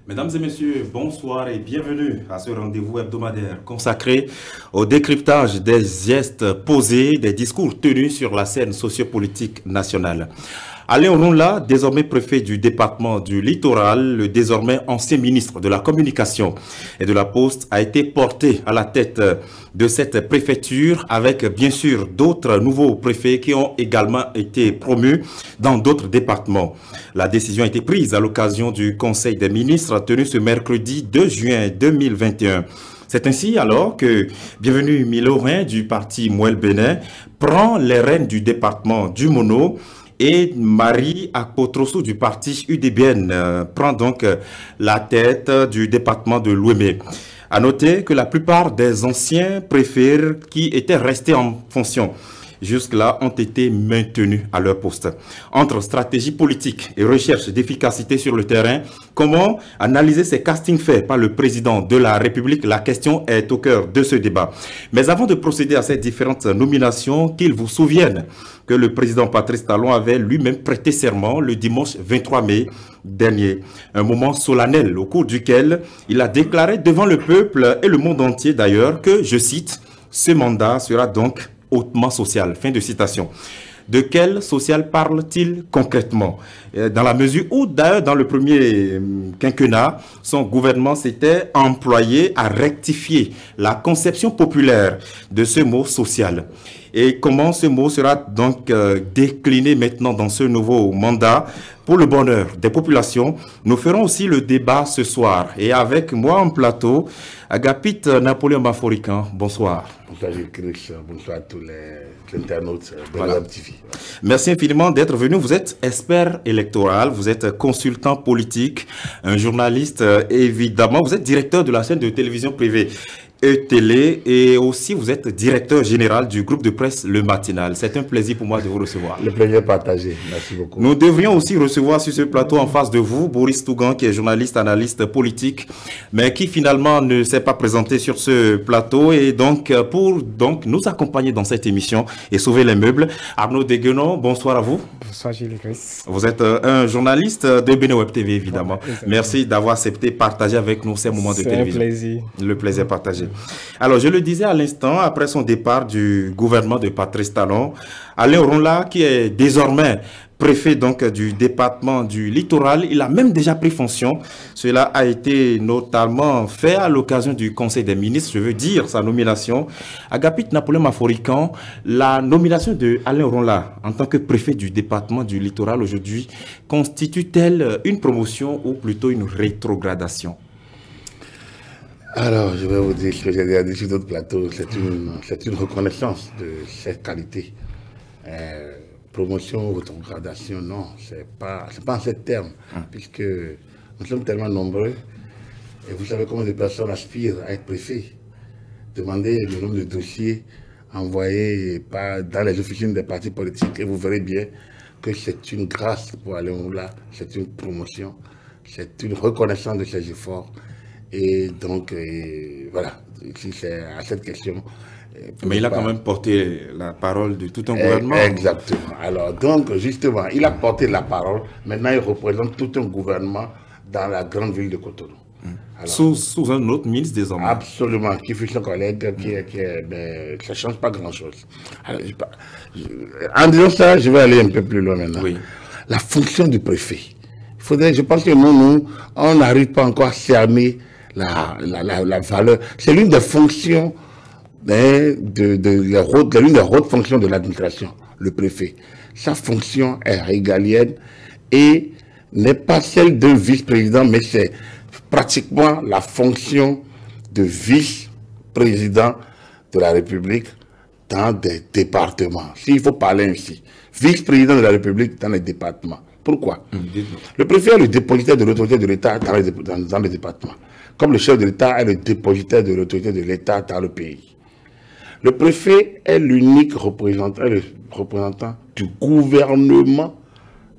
Mesdames et messieurs, bonsoir et bienvenue à ce rendez-vous hebdomadaire consacré au décryptage des gestes posés, des discours tenus sur la scène sociopolitique nationale. Alain Onrola, désormais préfet du département du Littoral, le désormais ancien ministre de la Communication et de la Poste, a été porté à la tête de cette préfecture avec bien sûr d'autres nouveaux préfets qui ont également été promus dans d'autres départements. La décision a été prise à l'occasion du Conseil des ministres tenu ce mercredi 2 juin 2021. C'est ainsi alors que Bienvenue Milorin du parti Mouel Bénin prend les rênes du département du Mono et Marie Akpotroso du parti UDBN prend donc la tête du département de l'Ouémé. À noter que la plupart des anciens préfets qui étaient restés en fonction jusque-là ont été maintenus à leur poste. Entre stratégie politique et recherche d'efficacité sur le terrain, comment analyser ces castings faits par le président de la République? La question est au cœur de ce débat. Mais avant de procéder à ces différentes nominations, qu'il vous souvienne que le président Patrice Talon avait lui-même prêté serment le dimanche 23 mai dernier. Un moment solennel au cours duquel il a déclaré devant le peuple et le monde entier d'ailleurs que, je cite, « ce mandat sera donc hautement social ». Fin de citation. De quel social parle-t-il concrètement? Dans la mesure où, d'ailleurs, dans le premier quinquennat, son gouvernement s'était employé à rectifier la conception populaire de ce mot social. Et comment ce mot sera donc décliné maintenant dans ce nouveau mandat pour le bonheur des populations? Nous ferons aussi le débat ce soir. Et avec moi en plateau, Agapit Napoléon Baforican. Bonsoir. Bonsoir Gilles Chris, bonsoir à tous les internautes de la TV. Merci infiniment d'être venu. Vous êtes expert électoral, vous êtes consultant politique, un journaliste évidemment. Vous êtes directeur de la chaîne de télévision privée E-Télé et aussi vous êtes directeur général du groupe de presse Le Matinal. C'est un plaisir pour moi de vous recevoir. Le plaisir partagé, merci beaucoup. Nous devrions aussi recevoir sur ce plateau en face de vous Boris Tougan qui est journaliste, analyste politique, mais qui finalement ne s'est pas présenté sur ce plateau et donc pour nous accompagner dans cette émission et sauver les meubles. Arnaud Deguenon, bonsoir à vous. Bonsoir Gilles Chris. Vous êtes un journaliste de Bénin Web TV évidemment. Voilà, merci d'avoir accepté de partager avec nous ces moments de télévision. C'est un plaisir. Le plaisir partagé. Alors, je le disais à l'instant, après son départ du gouvernement de Patrice Talon, Alain Onrola, qui est désormais préfet donc du département du Littoral, il a même déjà pris fonction. Cela a été notamment fait à l'occasion du Conseil des ministres, je veux dire sa nomination. Agapit Napoléon Baforican, la nomination de Alain Onrola en tant que préfet du département du Littoral aujourd'hui constitue-t-elle une promotion ou plutôt une rétrogradation? Alors, je vais vous dire ce que j'ai déjà dit sur d'autres plateaux, c'est une reconnaissance de cette qualité. Promotion ou rétrogradation, non, c'est pas en ces termes, puisque nous sommes tellement nombreux, et vous savez combien de personnes aspirent à être préfet. Demandez le nombre de dossiers envoyés dans les officines des partis politiques, et vous verrez bien que c'est une grâce pour Alain Onrola, c'est une promotion, c'est une reconnaissance de ses efforts. Et donc, voilà, si c'est à cette question. Mais il a quand même porté la parole de tout un gouvernement. Exactement. Alors, donc, justement, il a porté la parole. Maintenant, il représente tout un gouvernement dans la grande ville de Cotonou. Sous un autre ministre désormais. Absolument, qui fut son collègue, mais ça ne change pas grand-chose. En disant ça, je vais aller un peu plus loin maintenant. Oui. La fonction du préfet. Je pense que nous, on n'arrive pas encore à cerner la valeur. C'est l'une des fonctions, l'une des hautes fonctions de l'administration, le préfet. Sa fonction est régalienne et n'est pas celle d'un vice-président, mais c'est pratiquement la fonction de vice-président de la République dans des départements. S'il faut parler ainsi, vice-président de la République dans les départements. Pourquoi? Le préfet est le dépositaire de l'autorité de l'État dans le département, comme le chef de l'État est le dépositaire de l'autorité de l'État dans le pays. Le préfet est l'unique représentant du gouvernement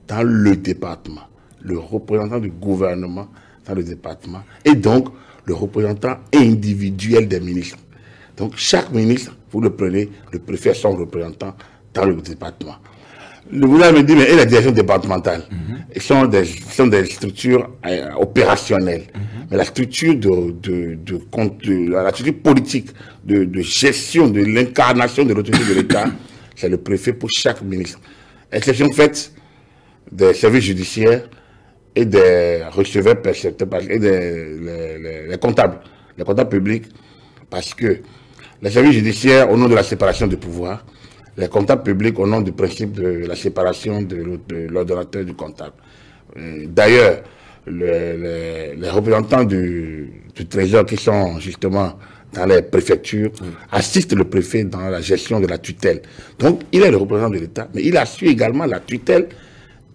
dans le département, le représentant du gouvernement dans le département, et donc le représentant individuel des ministres. Donc chaque ministre, vous le prenez, le préfet est son représentant dans le département. Vous avez dit, mais et la direction départementale, sont des structures opérationnelles. Mais la structure la structure politique, de gestion, de l'incarnation de l'autorité de l'État, c'est le préfet pour chaque ministre. Exception faite des services judiciaires et des receveurs percepteurs et les comptables publics, parce que les services judiciaires, au nom de la séparation des pouvoirs, les comptables publics au nom du principe de la séparation de l'ordonnateur du comptable. D'ailleurs, les représentants du Trésor qui sont justement dans les préfectures assistent le préfet dans la gestion de la tutelle. Donc, il est le représentant de l'État, mais il assure également la tutelle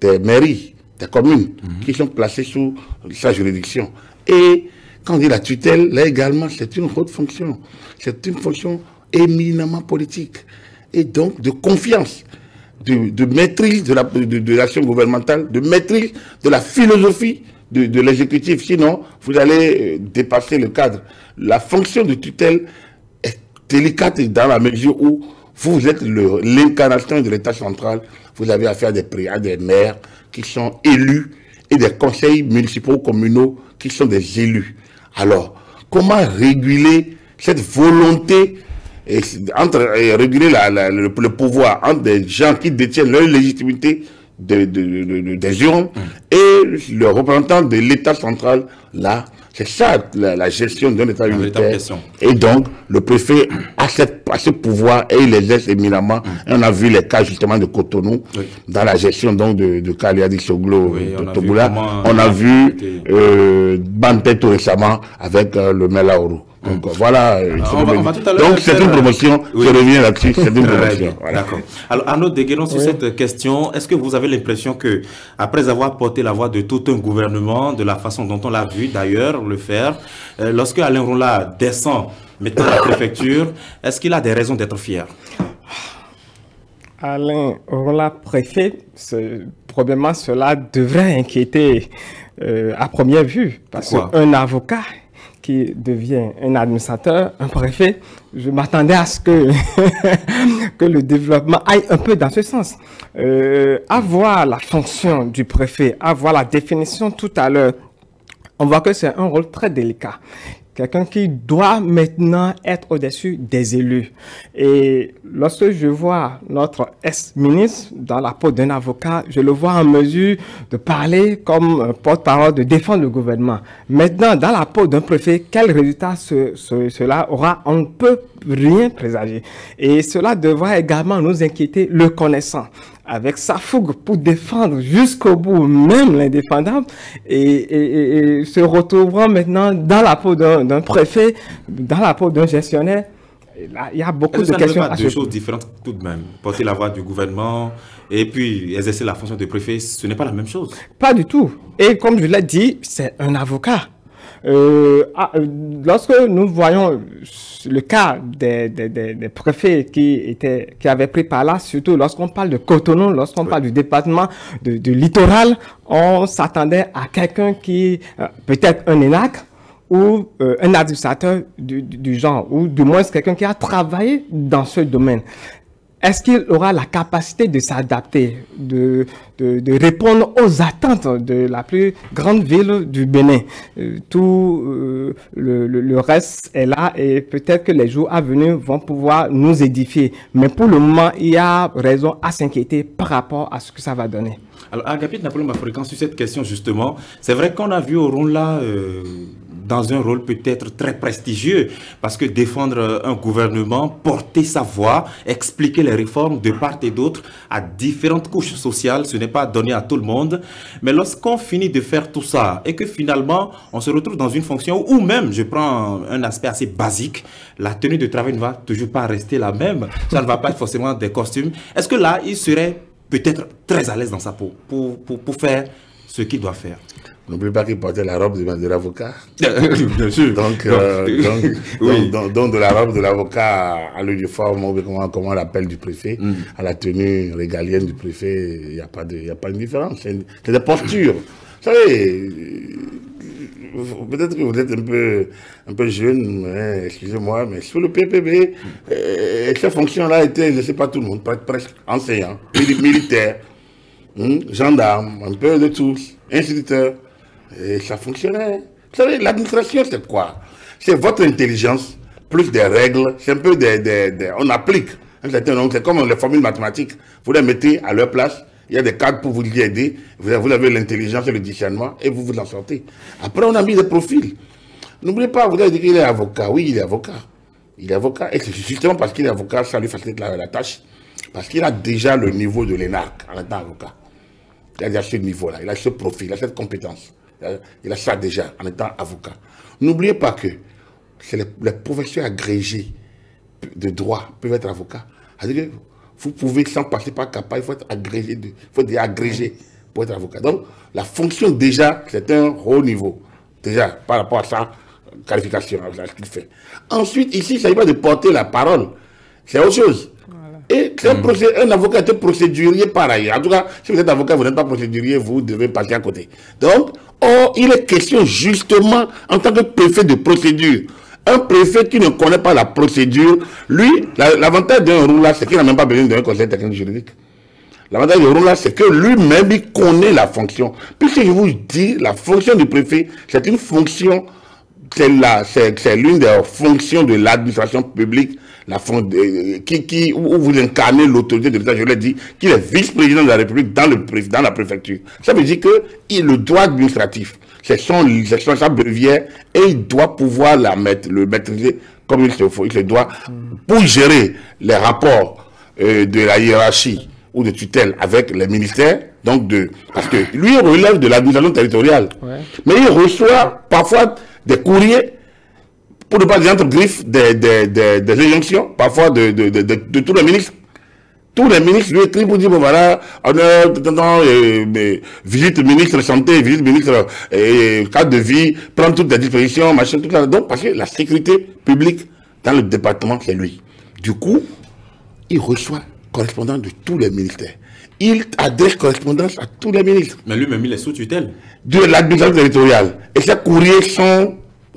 des mairies, des communes qui sont placées sous sa juridiction. Et quand on dit la tutelle, là également, c'est une haute fonction. C'est une fonction éminemment politique. Et donc de confiance, de maîtrise de l'action gouvernementale, de maîtrise de la philosophie de l'exécutif. Sinon, vous allez dépasser le cadre. La fonction de tutelle est délicate dans la mesure où vous êtes l'incarnation de l'État central. Vous avez affaire à des maires qui sont élus et des conseils municipaux ou communaux qui sont des élus. Alors, comment réguler cette volonté réguler le pouvoir entre des gens qui détiennent leur légitimité des urnes et le représentant de l'État central, là, c'est ça la gestion d'un État unitaire. Et donc, le préfet a ce pouvoir et il l'exerce éminemment. Et on a vu les cas justement de Cotonou, dans la gestion donc de Kaliadi Soglo, de Toboula. On a vu Banté tout récemment avec le Melaourou. Donc voilà, donc c'est une promotion, je reviens là-dessus, c'est une promotion. Voilà. D'accord. Alors Arnaud, dégainons sur cette question. Est-ce que vous avez l'impression que, après avoir porté la voix de tout un gouvernement, de la façon dont on l'a vu d'ailleurs le faire, lorsque Alain Rolla descend maintenant à la préfecture, est-ce qu'il a des raisons d'être fier? Alain Rolla, préfet, probablement cela devrait inquiéter à première vue, parce qu'un avocat qui devient un administrateur, un préfet, je m'attendais à ce que, que le développement aille un peu dans ce sens. Avoir la fonction du préfet, avoir la définition tout à l'heure, on voit que c'est un rôle très délicat. Quelqu'un qui doit maintenant être au-dessus des élus. Et lorsque je vois notre ex-ministre dans la peau d'un avocat, je le vois en mesure de parler comme porte-parole, de défendre le gouvernement. Maintenant, dans la peau d'un préfet, quel résultat cela aura, on ne peut rien présager. Et cela devra également nous inquiéter, le connaissant, avec sa fougue pour défendre jusqu'au bout, même l'indéfendable, et se retrouvera maintenant dans la peau d'un préfet, dans la peau d'un gestionnaire. Et là, il y a beaucoup de questions. Ça ne fait pas deux choses différentes tout de même. Porter la voix du gouvernement et puis exercer la fonction de préfet, ce n'est pas la même chose. Pas du tout. Et comme je l'ai dit, c'est un avocat. Lorsque nous voyons le cas des préfets qui avaient pris par là, surtout lorsqu'on parle de Cotonou, lorsqu'on parle du département du littoral, on s'attendait à quelqu'un qui, peut-être un ENAC ou un administrateur du genre, ou du moins quelqu'un qui a travaillé dans ce domaine. Est-ce qu'il aura la capacité de s'adapter, de répondre aux attentes de la plus grande ville du Bénin? Le reste est là et peut-être que les jours à venir vont pouvoir nous édifier. Mais pour le moment, il y a raison à s'inquiéter par rapport à ce que ça va donner. Alors, Agapit Napoléon Mafrican, sur cette question justement, c'est vrai qu'on a vu Oron-là dans un rôle peut-être très prestigieux, parce que défendre un gouvernement, porter sa voix, expliquer les réformes de part et d'autre à différentes couches sociales, ce n'est pas donné à tout le monde. Mais lorsqu'on finit de faire tout ça et que finalement on se retrouve dans une fonction où même, je prends un aspect assez basique, la tenue de travail ne va toujours pas rester la même, ça ne va pas être forcément des costumes. Est-ce que là, il serait peut-être très à l'aise dans sa peau pour faire ce qu'il doit faire? N'oubliez pas qu'il portait la robe de l'avocat. Bien sûr. Donc, de la robe de l'avocat à l'uniforme, comment on l'appelle, du préfet, à la tenue régalienne du préfet, il n'y a pas de différence. C'est des postures. Vous savez, peut-être que vous êtes un peu jeune, excusez-moi, mais sur le PPB, ces fonctions-là étaient, je ne sais pas tout le monde, presque enseignants, militaires, gendarmes, un peu de tous, instituteurs. Et ça fonctionnait. Vous savez, l'administration, c'est quoi? C'est votre intelligence, plus des règles, c'est un peu on applique un certain nombre, c'est comme les formules mathématiques. Vous les mettez à leur place, il y a des cadres pour vous y aider, vous avez l'intelligence et le discernement, et vous vous en sortez. Après, on a mis des profils. N'oubliez pas, vous avez dit qu'il est avocat. Oui, il est avocat. Il est avocat, et c'est justement parce qu'il est avocat, ça lui facilite la tâche. Parce qu'il a déjà le niveau de l'ENARC en étant avocat. Il a déjà ce niveau-là, il a ce profil, il a cette compétence. Il a ça déjà en étant avocat. N'oubliez pas que c'est les professeurs agrégés de droit peuvent être avocats. C'est-à-dire que vous pouvez, sans passer par CAPA, il faut être agrégé, pour être avocat. Donc, la fonction déjà, c'est un haut niveau. Déjà, par rapport à sa qualification, à ce qu'il fait. Ensuite, ici, il ne s'agit pas de porter la parole. C'est autre chose. Voilà. Et un avocat est procédurier pareil. En tout cas, si vous êtes avocat, vous n'êtes pas procédurier, vous devez passer à côté. Donc, il est question justement, en tant que préfet de procédure, un préfet qui ne connaît pas la procédure, lui, l'avantage d'un roula, c'est qu'il n'a même pas besoin d'un conseil technique juridique. L'avantage d'un roula, c'est que lui-même, il connaît la fonction. Puisque je vous dis, la fonction du préfet, c'est une fonction, c'est l'une des fonctions de l'administration publique, où vous incarnez l'autorité de l'État, je l'ai dit, qui est vice-président de la République dans la préfecture. Ça veut dire que le droit administratif, c'est sa brevière, et il doit pouvoir le maîtriser comme il se faut. Il se doit, pour gérer les rapports de la hiérarchie ou de tutelle avec les ministères, parce que lui il relève de l'administration territoriale. Ouais. Mais il reçoit parfois des courriers, pour ne pas dire entre griffes, des injonctions, parfois de tous les ministres. Tous les ministres lui écrivent pour dire, bon voilà, on a visite ministre santé, visite ministre cadre de vie, prendre toutes les dispositions, machin, tout ça. Donc, parce que la sécurité publique dans le département, c'est lui. Du coup, il reçoit correspondance de tous les ministères. Il adresse correspondance à tous les ministres. Mais lui-même, il est sous tutelle. De l'administration territoriale. Et ces courriers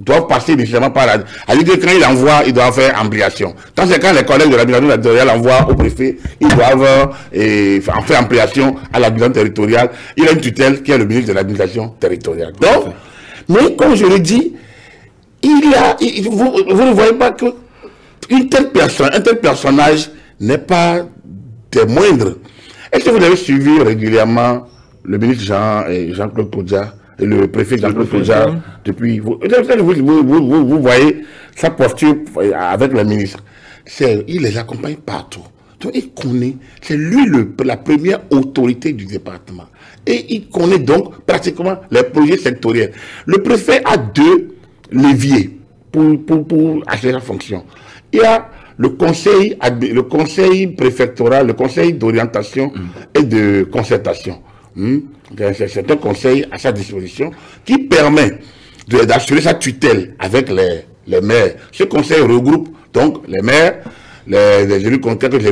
doivent passer nécessairement par la... C'est-à-dire que quand il envoie, il doit faire ampliation. Quand les collègues de l'administration territoriale envoient au préfet, ils doivent en faire ampliation à l'administration territoriale. Il a une tutelle qui est le ministre de l'administration territoriale. Donc, mais comme je l'ai dit, vous ne voyez pas que un tel personnage n'est pas des moindres. Est-ce que vous avez suivi régulièrement le ministre Jean-Claude Kodja et le préfet Jean-Claude Kodja depuis... Vous voyez sa posture avec le ministre. Il les accompagne partout. Donc il connaît, c'est lui la première autorité du département. Et il connaît donc pratiquement les projets sectoriels. Le préfet a deux leviers pour assurer sa fonction. Il y a le conseil préfectoral, le conseil d'orientation et de concertation. C'est un conseil à sa disposition qui permet d'assurer sa tutelle avec les maires. Ce conseil regroupe donc les maires, les élus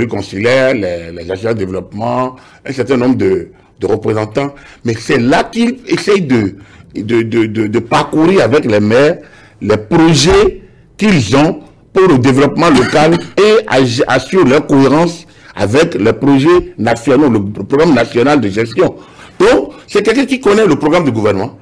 consulaires, les agents de développement, un certain nombre de représentants. Mais c'est là qu'il essaye de parcourir avec les maires les projets qu'ils ont pour le développement local et assure leur cohérence avec les projets nationaux, le programme national de gestion. Donc, c'est quelqu'un qui connaît le programme du gouvernement,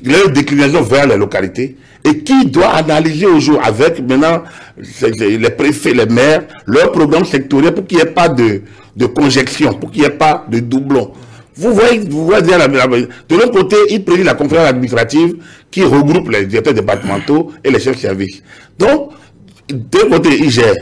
leur déclinaison vers les localités, et qui doit analyser au jour avec maintenant les préfets, les maires, leur programme sectoriel pour qu'il n'y ait pas de conjection, pour qu'il n'y ait pas de doublon. Vous voyez de l'autre côté, il préside la conférence administrative qui regroupe les directeurs départementaux et les chefs de service. Donc, d'un côté, il gère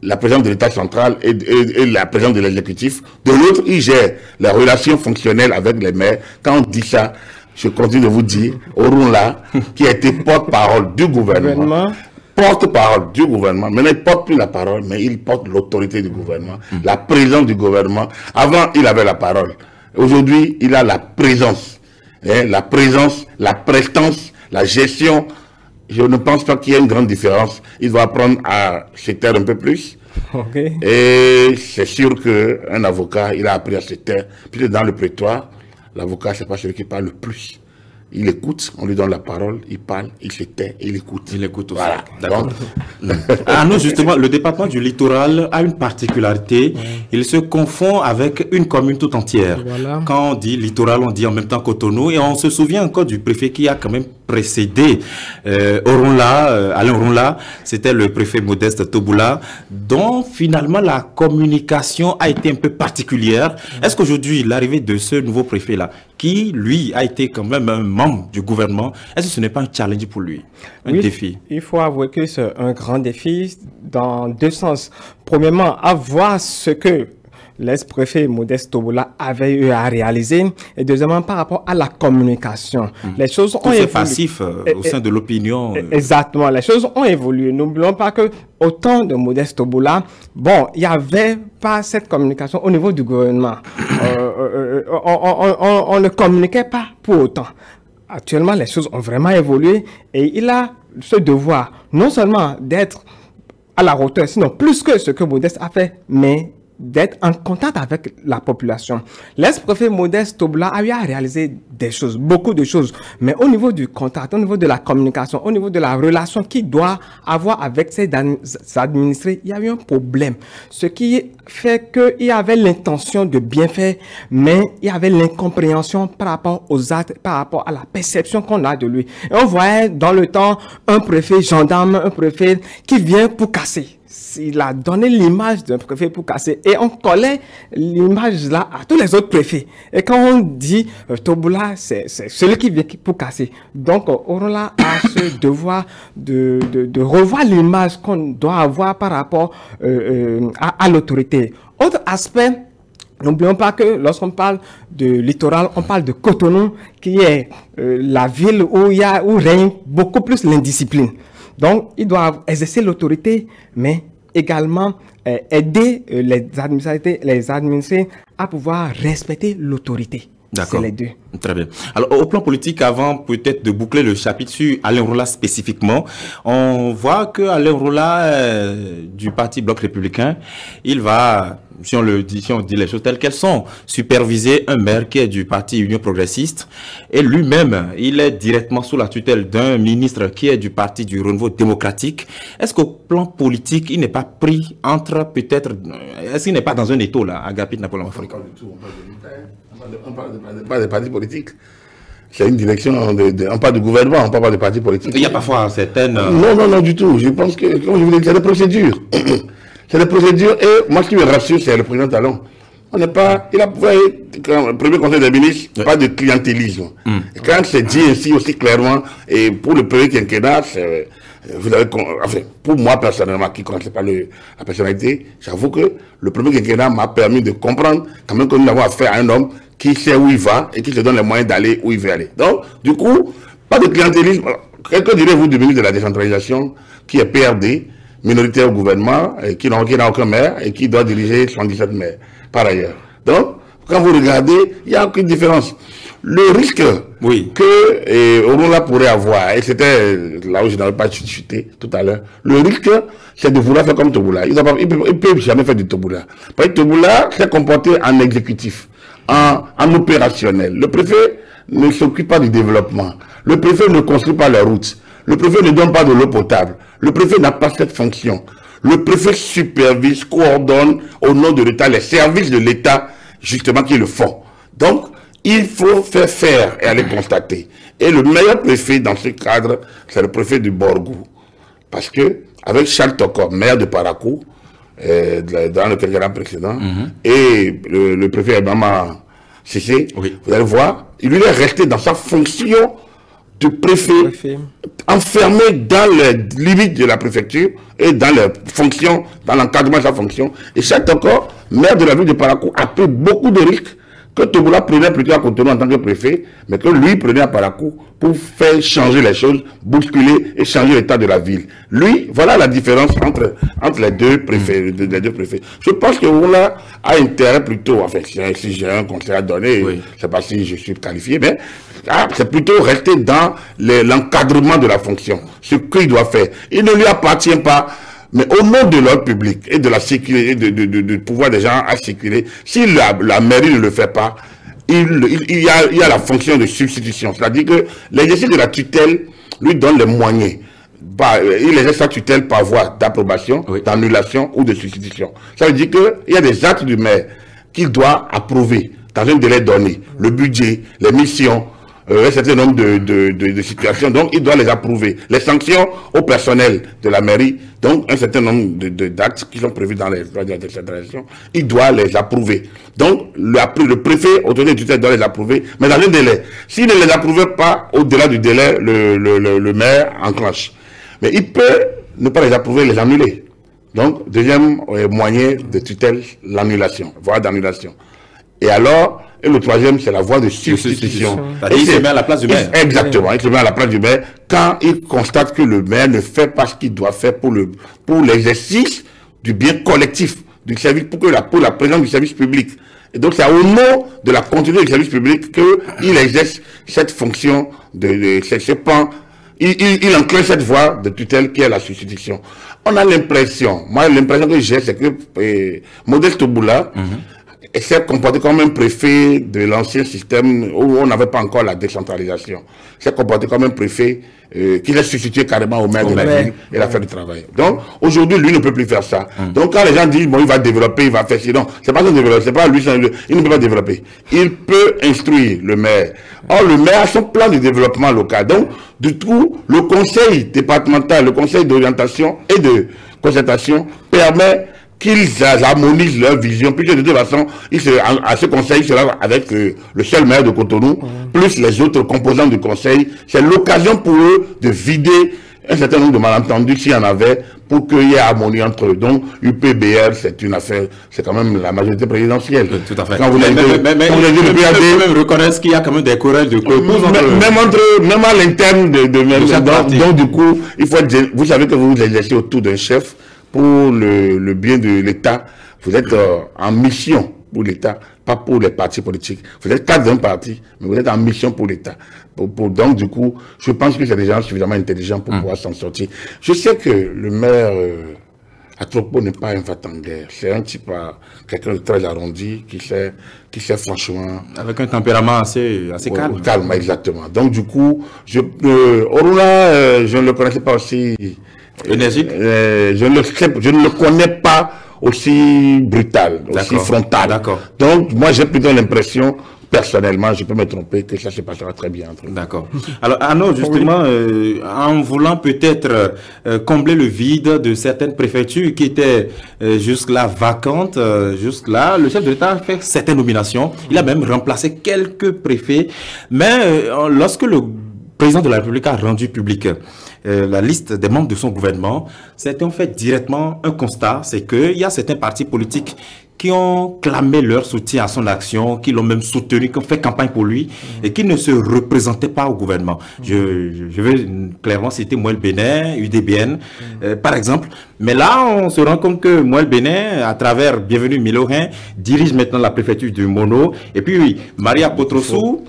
la présidence de l'État central et la présidence de l'exécutif. De l'autre, il gère les relations fonctionnelles avec les maires. Quand on dit ça, je continue de vous dire, Orunla, qui a été porte-parole du gouvernement, porte-parole du gouvernement, maintenant il ne porte plus la parole, mais il porte l'autorité du gouvernement, la présence du gouvernement. Avant, il avait la parole. Aujourd'hui, il a la présence. La présence, la prestance, la gestion. Je ne pense pas qu'il y ait une grande différence. Il doit apprendre à se taire un peu plus. Okay. Et c'est sûr qu'un avocat, il a appris à se taire. Puis dans le prétoire, l'avocat, ce n'est pas celui qui parle le plus. il écoute, on lui donne la parole, il parle, il se tait, il écoute. Il écoute aussi. Voilà. D'accord. Ah non, justement, le département du littoral a une particularité. Il se confond avec une commune tout entière. Voilà. Quand on dit littoral, on dit en même temps Cotonou. Et on se souvient encore du préfet qui a quand même précédé Alain Oronla. C'était le préfet Modeste Toboula, dont finalement la communication a été un peu particulière. Est-ce qu'aujourd'hui, l'arrivée de ce nouveau préfet-là, qui lui a été quand même un membre du gouvernement, est-ce que ce n'est pas un challenge pour lui, un défi? Il faut avouer que c'est un grand défi dans deux sens. Premièrement, à voir ce que l'ex-préfet Modeste Toboula avait eu à réaliser, et deuxièmement par rapport à la communication. Les choses ont évolué. Passif au sein de l'opinion. Exactement, les choses ont évolué. N'oublions pas que au temps de Modeste Toboula, bon, il n'y avait pas cette communication au niveau du gouvernement. On ne communiquait pas pour autant. Actuellement, les choses ont vraiment évolué et il a ce devoir non seulement d'être à la hauteur, sinon plus que ce que Modeste a fait, mais d'être en contact avec la population. L'ex-préfet Modeste Toboula a eu à réaliser des choses, beaucoup de choses, mais au niveau du contact, au niveau de la communication, au niveau de la relation qu'il doit avoir avec ses administrés, il y a eu un problème. Ce qui fait qu'il y avait l'intention de bien faire, mais il y avait l'incompréhension par rapport aux actes, par rapport à la perception qu'on a de lui. Et on voyait dans le temps un préfet gendarme, un préfet qui vient pour casser. Il a donné l'image d'un préfet pour casser et on collait l'image là à tous les autres préfets. Et quand on dit Toboula, c'est celui qui vient pour casser. Donc Oronla a ce devoir de revoir l'image qu'on doit avoir par rapport à l'autorité. Autre aspect, n'oublions pas que lorsqu'on parle de littoral, on parle de Cotonou, qui est la ville où règne beaucoup plus l'indiscipline. Donc, il doit exercer l'autorité, mais également aider les administrés à pouvoir respecter l'autorité. C'est les deux. Très bien. Alors, au plan politique, avant peut-être de boucler le chapitre sur Alain Oronla spécifiquement, on voit que Alain Oronla du parti Bloc républicain, il va, si on dit les choses telles qu'elles sont, superviser un maire qui est du parti Union progressiste et lui-même, il est directement sous la tutelle d'un ministre qui est du parti du Renouveau démocratique. Est-ce qu'au plan politique, il n'est pas pris entre peut-être, est-ce qu'il n'est pas dans un étau là, Agapit Napoléon Afrique? On parle pas de partis politiques. C'est une direction, on parle de gouvernement, on parle pas de partis politiques. Il y a parfois certaines... Non, du tout. Je pense que, comme je vous l'ai dit, c'est des procédures. C'est des procédures et moi ce qui me rassure, c'est le président Talon. On n'est pas... Il a le premier conseil des ministres, pas de clientélisme. Et quand c'est dit ainsi aussi clairement, et pour le premier quinquennat, vous avez, enfin, pour moi personnellement, qui ne connaissait pas la personnalité, j'avoue que le premier quinquennat m'a permis de comprendre quand même que nous avons affaire à un homme qui sait où il va et qui se donne les moyens d'aller où il veut aller. Donc, du coup, pas de clientélisme. Que direz-vous du ministre de la décentralisation qui est PRD, minoritaire au gouvernement, et qui n'a aucun maire et qui doit diriger 117 maires par ailleurs. Donc, quand vous regardez, il n'y a aucune différence. Le risque que Oronla pourrait avoir, et c'était là où je n'avais pas chuté tout à l'heure, le risque, c'est de vouloir faire comme Toboula. Il ne peut jamais faire du Toboula. Parce que Toboula s'est comporté en exécutif, en opérationnel. Le préfet ne s'occupe pas du développement. Le préfet ne construit pas les routes. Le préfet ne donne pas de l'eau potable. Le préfet n'a pas cette fonction. Le préfet supervise, coordonne au nom de l'État les services de l'État, justement, qui le font. Donc, il faut faire et aller constater. Et le meilleur préfet dans ce cadre, c'est le préfet du Borgou. Parce que, avec Charles Toko, maire de Parakou, dans le quinquennat précédent, et le préfet Ebama Cissé, vous allez voir, il lui est resté dans sa fonction de préfet, enfermé dans les limites de la préfecture et dans les fonctions, dans l'encadrement de sa fonction. Et Charles Toko, maire de la ville de Parakou, a pris beaucoup de risques que Toboula prenait plutôt à Cotonou en tant que préfet, mais que lui prenait à Parakou pour faire changer les choses, bousculer et changer l'état de la ville. Lui, voilà la différence entre les deux préfets. Je pense que Oronla a intérêt plutôt, enfin, si j'ai un conseil à donner, je ne sais pas si je suis qualifié, mais c'est plutôt rester dans l'encadrement de la fonction, ce qu'il doit faire. Il ne lui appartient pas. Mais au nom de l'ordre public et de la sécurité, du pouvoir des gens à sécuriser, si la mairie ne le fait pas, il y a la fonction de substitution. C'est-à-dire que l'exercice de la tutelle lui donne les moyens. Il exerce sa tutelle par voie d'approbation, d'annulation ou de substitution. Ça veut dire qu'il y a des actes du maire qu'il doit approuver dans un délai donné. Le budget, les missions, un certain nombre de situations, donc il doit les approuver. Les sanctions au personnel de la mairie, donc un certain nombre d'actes qui sont prévus dans les lois de la décentralisation, il doit les approuver. Donc le préfet, autorité de tutelle, doit les approuver, mais dans un délai. S'il ne les approuve pas, au-delà du délai, le maire enclenche. Mais il peut ne pas les approuver, les annuler. Donc, deuxième moyen de tutelle, l'annulation, voie d'annulation. Et alors, et le troisième, c'est la voie de substitution. Il se met à la place du maire. Exactement, il se met à la place du maire quand il constate que le maire ne fait pas ce qu'il doit faire pour l'exercice du bien collectif, du service, pour la présence du service public. Et donc, c'est au nom de la continuité du service public qu'il exerce cette fonction ce pan. Il enclenche cette voie de tutelle qui est la substitution. On a l'impression, que j'ai, c'est que Modeste Toboula s'est comporté comme un préfet de l'ancien système où on n'avait pas encore la décentralisation. S'est comporté comme un préfet qui l'a substitué carrément au maire de la ville et l'a fait du travail. Donc, aujourd'hui, lui ne peut plus faire ça. Donc, quand les gens disent, bon, il va développer, il va faire sinon, c'est pas son développement, c'est pas lui, il ne peut pas développer. Il peut instruire le maire. Or, le maire a son plan de développement local. Donc, du coup, le conseil départemental, le conseil d'orientation et de concertation permet qu'ils harmonisent leur vision, puisque de toute façon, à ce conseil, sera avec le seul maire de Cotonou, plus les autres composants du conseil. C'est l'occasion pour eux de vider un certain nombre de malentendus s'il y en avait, pour qu'il y ait harmonie entre eux. Donc, UPBR, c'est une affaire, c'est quand même la majorité présidentielle. Tout à fait. Quand vous même reconnaître qu'il y a quand même des querelles de même à l'interne donc, du coup, il faut être, vous savez que vous vous exercez autour d'un chef pour le bien de l'État. Vous êtes en mission pour l'État, pas pour les partis politiques. Vous êtes cadre d'un parti, mais vous êtes en mission pour l'État. Donc, du coup, je pense que c'est des gens suffisamment intelligents pour pouvoir s'en sortir. Je sais que le maire Atropos n'est pas un va-t-en-guerre. C'est un type, quelqu'un de très arrondi, qui sait franchement... Avec un tempérament assez calme. Calme, exactement. Donc, du coup, Oruna, je ne le connaissais pas aussi... Énergique. Je ne le connais pas aussi brutal, aussi frontal. D'accord. Donc, moi, j'ai plutôt l'impression, personnellement, je peux me tromper, que ça se passera très bien. D'accord. Alors, Arnaud, justement, en voulant peut-être combler le vide de certaines préfectures qui étaient jusque-là vacantes, jusque-là, le chef de l'État a fait certaines nominations. Il a même remplacé quelques préfets. Mais lorsque le président de la République a rendu public la liste des membres de son gouvernement, c'était en fait directement un constat, c'est qu'il y a certains partis politiques qui ont clamé leur soutien à son action, qui l'ont même soutenu, qui ont fait campagne pour lui, et qui ne se représentaient pas au gouvernement. Je vais clairement citer Moël Bénin, UDBN, par exemple. Mais là, on se rend compte que Moël Bénin, à travers Bienvenue Milorin, dirige maintenant la préfecture du Mono. Et puis, Maria Potrossou,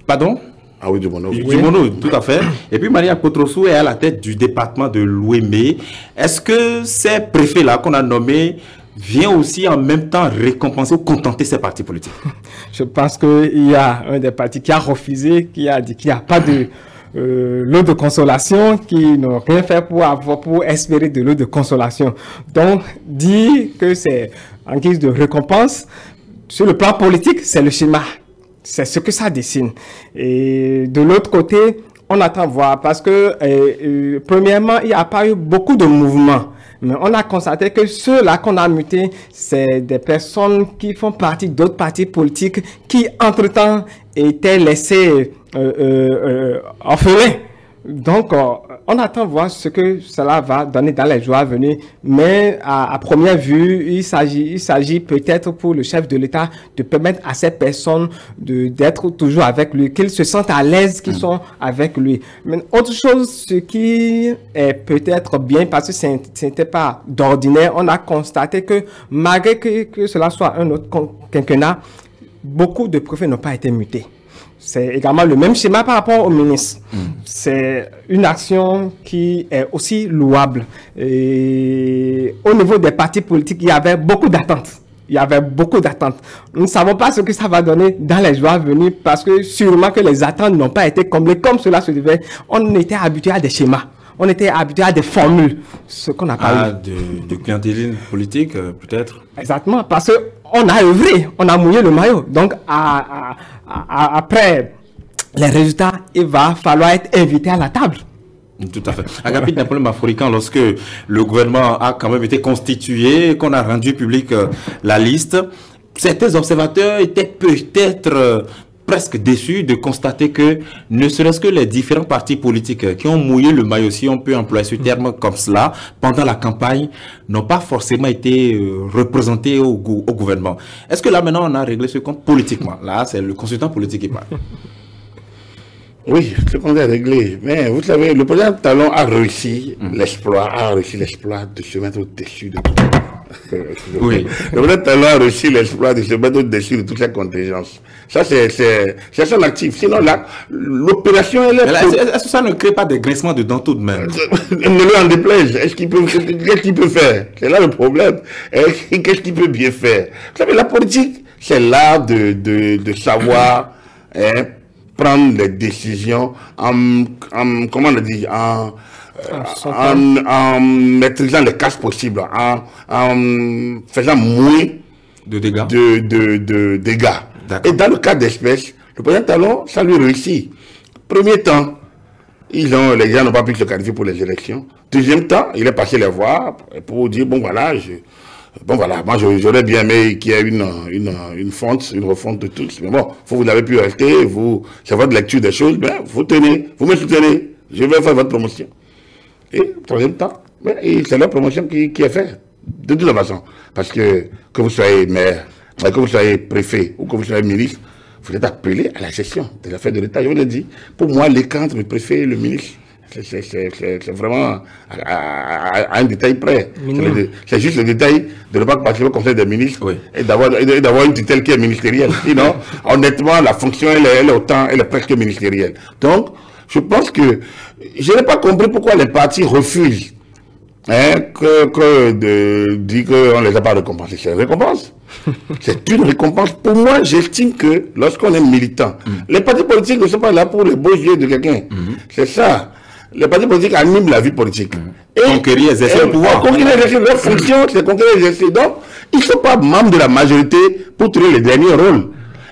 pardon ? Ah oui, du Mono. Du Mono, tout à fait. Et puis Maria Potrossou est à la tête du département de l'Ouémé. Est-ce que ces préfets-là qu'on a nommés viennent aussi en même temps récompenser ou contenter ces partis politiques? Je pense qu'il y a un des partis qui a refusé, qui a dit qu'il n'y a pas de l'eau de consolation, qui n'ont rien fait pour espérer de l'eau de consolation. Donc, dire que c'est en guise de récompense, sur le plan politique, c'est le schéma. C'est ce que ça dessine. Et de l'autre côté, on attend voir parce que, premièrement, il n'y a pas eu beaucoup de mouvements. Mais on a constaté que ceux-là qu'on a mutés, c'est des personnes qui font partie d'autres partis politiques qui, entre-temps, étaient laissés orphelins. Donc, on attend voir ce que cela va donner dans les jours à venir. Mais à première vue, il s'agit peut-être pour le chef de l'État de permettre à ces personnes d'être toujours avec lui, qu'ils se sentent à l'aise qu'ils sont avec lui. Mais autre chose, ce qui est peut-être bien, parce que ce n'était pas d'ordinaire, on a constaté que malgré que cela soit un autre quinquennat, beaucoup de préfets n'ont pas été mutés. C'est également le même schéma par rapport au ministre. C'est une action qui est aussi louable. Et au niveau des partis politiques, il y avait beaucoup d'attentes. il y avait beaucoup d'attentes. Nous ne savons pas ce que ça va donner dans les jours à venir parce que sûrement que les attentes n'ont pas été comblées comme cela se devait. On était habitué à des schémas. On était habitué à des formules, ce qu'on n'a pas eu. De clientélisme politique, peut-être. Exactement, parce qu'on a œuvré, on a mouillé le maillot. Donc, après les résultats, il va falloir être invité à la table. Tout à fait. Agapit Napoléon Maforican, lorsque le gouvernement a quand même été constitué, qu'on a rendu public la liste, certains observateurs étaient peut-être presque déçus de constater que ne serait-ce que les différents partis politiques qui ont mouillé le maillot, si on peut employer ce terme comme cela, pendant la campagne, n'ont pas forcément été représentés au gouvernement. Est-ce que là maintenant on a réglé ce compte politiquement? Là, c'est le consultant politique qui parle. Oui, ce qu'on a réglé. Mais vous savez, le président Talon a réussi l'exploit, de se mettre au-dessus de tout. Oui. Le président Talon a réussi l'exploit de se mettre au-dessus de toutes les contingences. Ça, c'est son actif. Sinon, l'opération, elle est... Est-ce que ça ne crée pas des grincements de dents tout de même? Ne lui en déplaise. Qu'est-ce qu'il peut faire? C'est là le problème. Qu'est-ce qu'il peut bien faire? Vous savez, la politique, c'est l'art de savoir... prendre les décisions comment on dit, en maîtrisant les cases possibles, en faisant moins de dégâts. De dégâts. Et dans le cas d'espèce, le président Talon, ça lui réussit. Premier temps, les gens n'ont pas pu se qualifier pour les élections. Deuxième temps, il est passé les voir pour dire, bon voilà, moi j'aurais bien aimé qu'il y ait une refonte de tout. Mais bon, vous n'avez pu rester, c'est votre lecture des choses, ben, vous me soutenez, je vais faire votre promotion. Et troisième temps, c'est la promotion qui est faite, de toute façon. Parce que vous soyez maire, que vous soyez préfet ou que vous soyez ministre, vous êtes appelé à la gestion des affaires de l'État. Je vous l'ai dit, pour moi, l'écart entre le préfet et le ministre, c'est vraiment à un détail près. C'est juste le détail de ne pas participer au conseil des ministres et d'avoir une tutelle qui est ministérielle. Sinon, honnêtement, la fonction, elle est presque ministérielle. Donc, je pense que je n'ai pas compris pourquoi les partis refusent de dire qu'on ne les a pas récompensés. C'est une récompense. C'est une récompense. Pour moi, j'estime que lorsqu'on est militant, les partis politiques ne sont pas là pour les beaux yeux de quelqu'un. C'est ça. Les partis politiques animent la vie politique. Et conquérir, exercer le pouvoir. Conquérir, exercer leur fonction, c'est conquérir, exercer. Donc, ils ne sont pas membres de la majorité pour tenir les derniers rôles.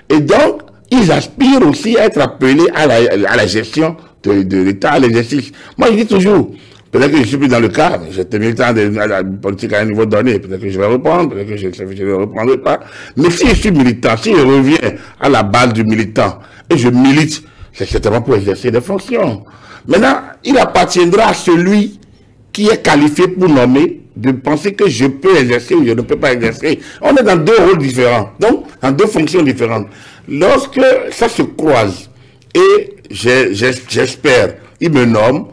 Et donc, ils aspirent aussi à être appelés à la gestion de l'État, à l'exercice. Moi, je dis toujours, peut-être que je ne suis plus dans le cas, j'étais militant de la politique à un niveau donné, peut-être que je vais reprendre, peut-être que je ne le reprendrai pas. Mais si je suis militant, si je reviens à la base du militant, et je milite, c'est certainement pour exercer des fonctions. Maintenant, il appartiendra à celui qui est qualifié pour nommer de penser que je peux exercer ou je ne peux pas exercer. On est dans deux rôles différents, donc dans deux fonctions différentes. Lorsque ça se croise, et j'espère, il me nomme,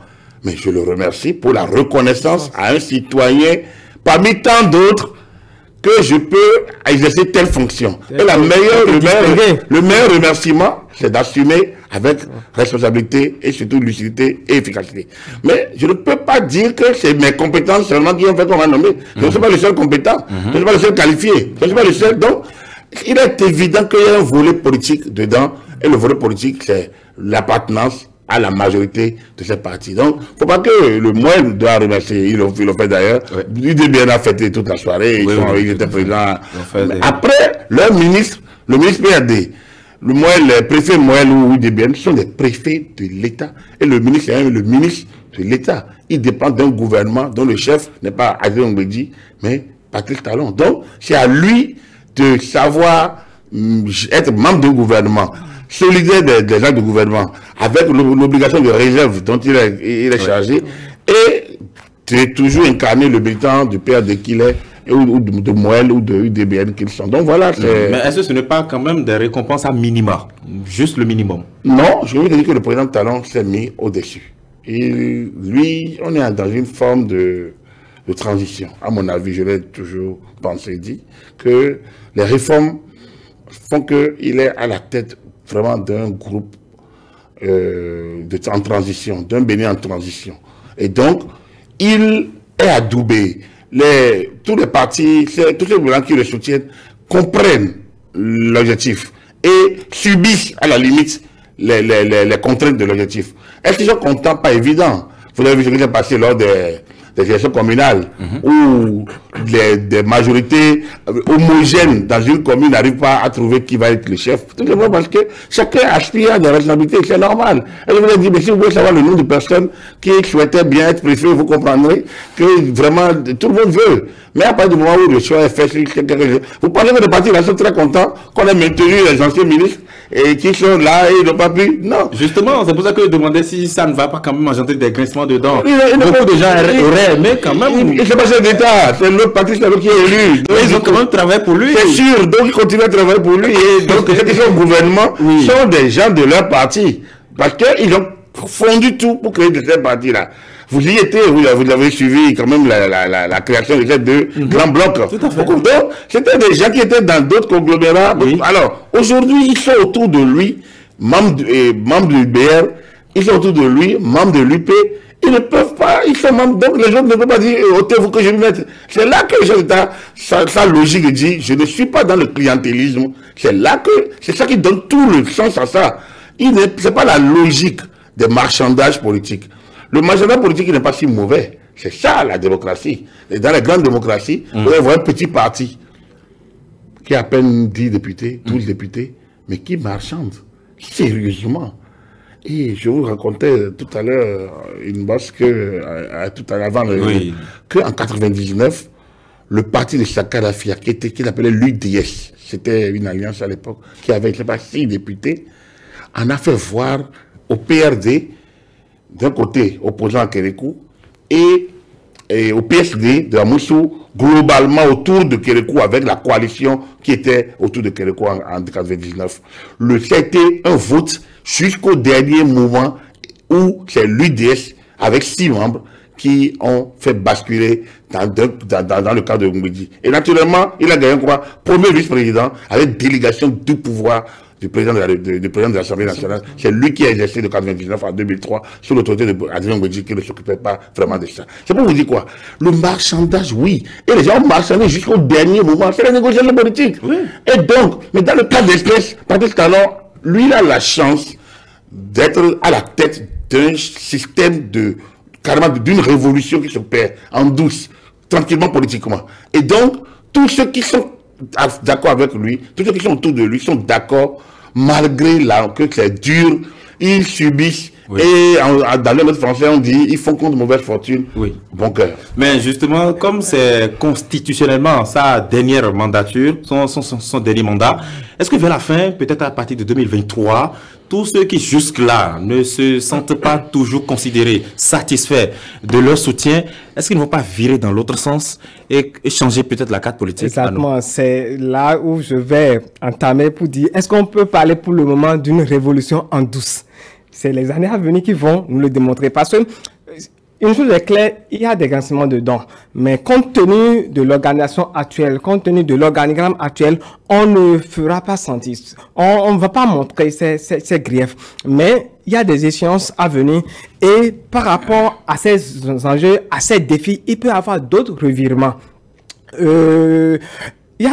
mais je le remercie pour la reconnaissance à un citoyen parmi tant d'autres que je peux exercer telle fonction. Et le meilleur remerciement, c'est d'assumer avec responsabilité et surtout lucidité et efficacité. Mais je ne peux pas dire que c'est mes compétences seulement qui ont fait qu'on m'a nommé. Je ne suis pas le seul compétent, je ne suis pas le seul qualifié, je ne suis pas le seul. Donc, il est évident qu'il y a un volet politique dedans, et le volet politique, c'est l'appartenance à la majorité de ces partis. Donc, il ne faut pas que le moins doit remercier, il le fait d'ailleurs. L'UDBN a fêté toute la soirée, il était présent. Après, leur ministre, le ministre PRD, le préfet Moël ou UDBN sont des préfets de l'État. Et le ministre est même le ministre de l'État. Il dépend d'un gouvernement dont le chef n'est pas Adrien Ngwedi, mais Patrice Talon. Donc, c'est à lui de savoir être membre d'un gouvernement, solidaire des actes de gouvernement, avec l'obligation de réserve dont il est chargé, et de toujours incarner le militant du PRD qu'il est, ou de Moël ou de UDBN qu'ils sont. Donc voilà. Mais est-ce que ce n'est pas quand même des récompenses à minima, juste le minimum? Non, je veux dire que le président Talon s'est mis au-dessus. Et lui, on est dans une forme de transition. À mon avis, je l'ai toujours pensé, dit, que les réformes font qu'il est à la tête vraiment d'un groupe en transition, d'un Bénin en transition. Et donc, il est adoubé. Tous les partis, tous les blancs qui le soutiennent, comprennent l'objectif et subissent à la limite les contraintes de l'objectif. Est-ce qu'ils sont contents? Pas évident. Vous avez vu ce qui s'est passé lors des élections communales, où des majorités homogènes dans une commune n'arrivent pas à trouver qui va être le chef. Tout simplement parce que chacun aspire à des responsabilités, c'est normal. Et je vous ai dit, mais si vous voulez savoir le nombre de personnes qui souhaitaient bien être préfet, vous comprendrez que vraiment tout le monde veut. Mais à partir du moment où le choix est fait, vous parlez de partis là, sont très contents qu'on ait maintenu les anciens ministres et qui sont là et ils n'ont pas pu. Non. Justement, c'est pour ça que je demandais si ça ne va pas quand même engendrer des grincements dedans. Beaucoup de gens auraient aimé quand même. C'est pas chef d'État, c'est l'autre parti qui est élu. Donc, ils ont quand même travaillé pour lui. C'est sûr, donc ils continuent à travailler pour lui. Et donc ceux qui sont au gouvernement sont des gens de leur parti. Parce qu'ils ont fondu tout pour créer de ces partis-là. Vous y étiez, vous avez suivi quand même la création de ces deux grands blocs. Tout à fait. Donc, c'était des gens qui étaient dans d'autres conglomérats. Oui. Alors, aujourd'hui, ils sont autour de lui, membres du BR, ils sont autour de lui, membres de l'UP. Ils ne peuvent pas, ils sont membres, donc les gens ne peuvent pas dire, ôtez-vous que je me mette. C'est là que sa logique dit, je ne suis pas dans le clientélisme. C'est là que, c'est ça qui donne tout le sens à ça. C'est pas la logique des marchandages politiques. Le marchandage politique n'est pas si mauvais. C'est ça la démocratie. Et dans les grandes démocraties, vous allez voir un petit parti qui a à peine 10 députés, 12 députés, mais qui marchande sérieusement. Et je vous racontais tout à l'heure une bosse que, tout à l'heure avant, qu'en 99, le parti de Sakarafi, qu'il appelait l'UDS, c'était une alliance à l'époque, qui avait, je sais pas, 6 députés, en a fait voir au PRD, d'un côté opposant à Kérékou, et au PSD de Amoussou, globalement autour de Kérékou, avec la coalition qui était autour de Kérékou en 1999. Ça a été un vote jusqu'au dernier moment où c'est l'UDS, avec 6 membres, qui ont fait basculer dans le cadre de Mbouidi. Et naturellement, il a gagné quoi? Premier vice-président, avec délégation du pouvoir du président de l'Assemblée nationale. C'est lui qui a exercé de 1999 à 2003 sous l'autorité d'Adrien Mbouidi, qui ne s'occupait pas vraiment de ça. C'est pour vous dire quoi? Le marchandage, oui. Et les gens ont marchandé jusqu'au dernier moment. C'est la négociation politique. Oui. Et donc, mais dans le cas d'espèce, Patrice Talon, lui, il a la chance d'être à la tête d'un système carrément d'une révolution qui s'opère en douce, tranquillement politiquement. Et donc, tous ceux qui sont d'accord avec lui, tous ceux qui sont autour de lui sont d'accord, malgré que c'est dur, ils subissent. Oui. Et dans le mode français, on dit, ils font compte de mauvaise fortune. Oui. Bon cœur. Mais justement, comme c'est constitutionnellement sa dernière mandature, son dernier mandat, est-ce que vers la fin, peut-être à partir de 2023, tous ceux qui jusque-là ne se sentent pas toujours considérés satisfaits de leur soutien, est-ce qu'ils ne vont pas virer dans l'autre sens et changer peut-être la carte politique? Exactement, c'est là où je vais entamer pour dire, est-ce qu'on peut parler pour le moment d'une révolution en douce? C'est les années à venir qui vont nous le démontrer. Parce que, une chose est claire, il y a des grincements dedans. Mais compte tenu de l'organisation actuelle, compte tenu de l'organigramme actuel, on ne fera pas sentir. On ne va pas montrer ces griefs. Mais il y a des échéances à venir. Et par rapport à ces enjeux, à ces défis, il peut y avoir d'autres revirements. Il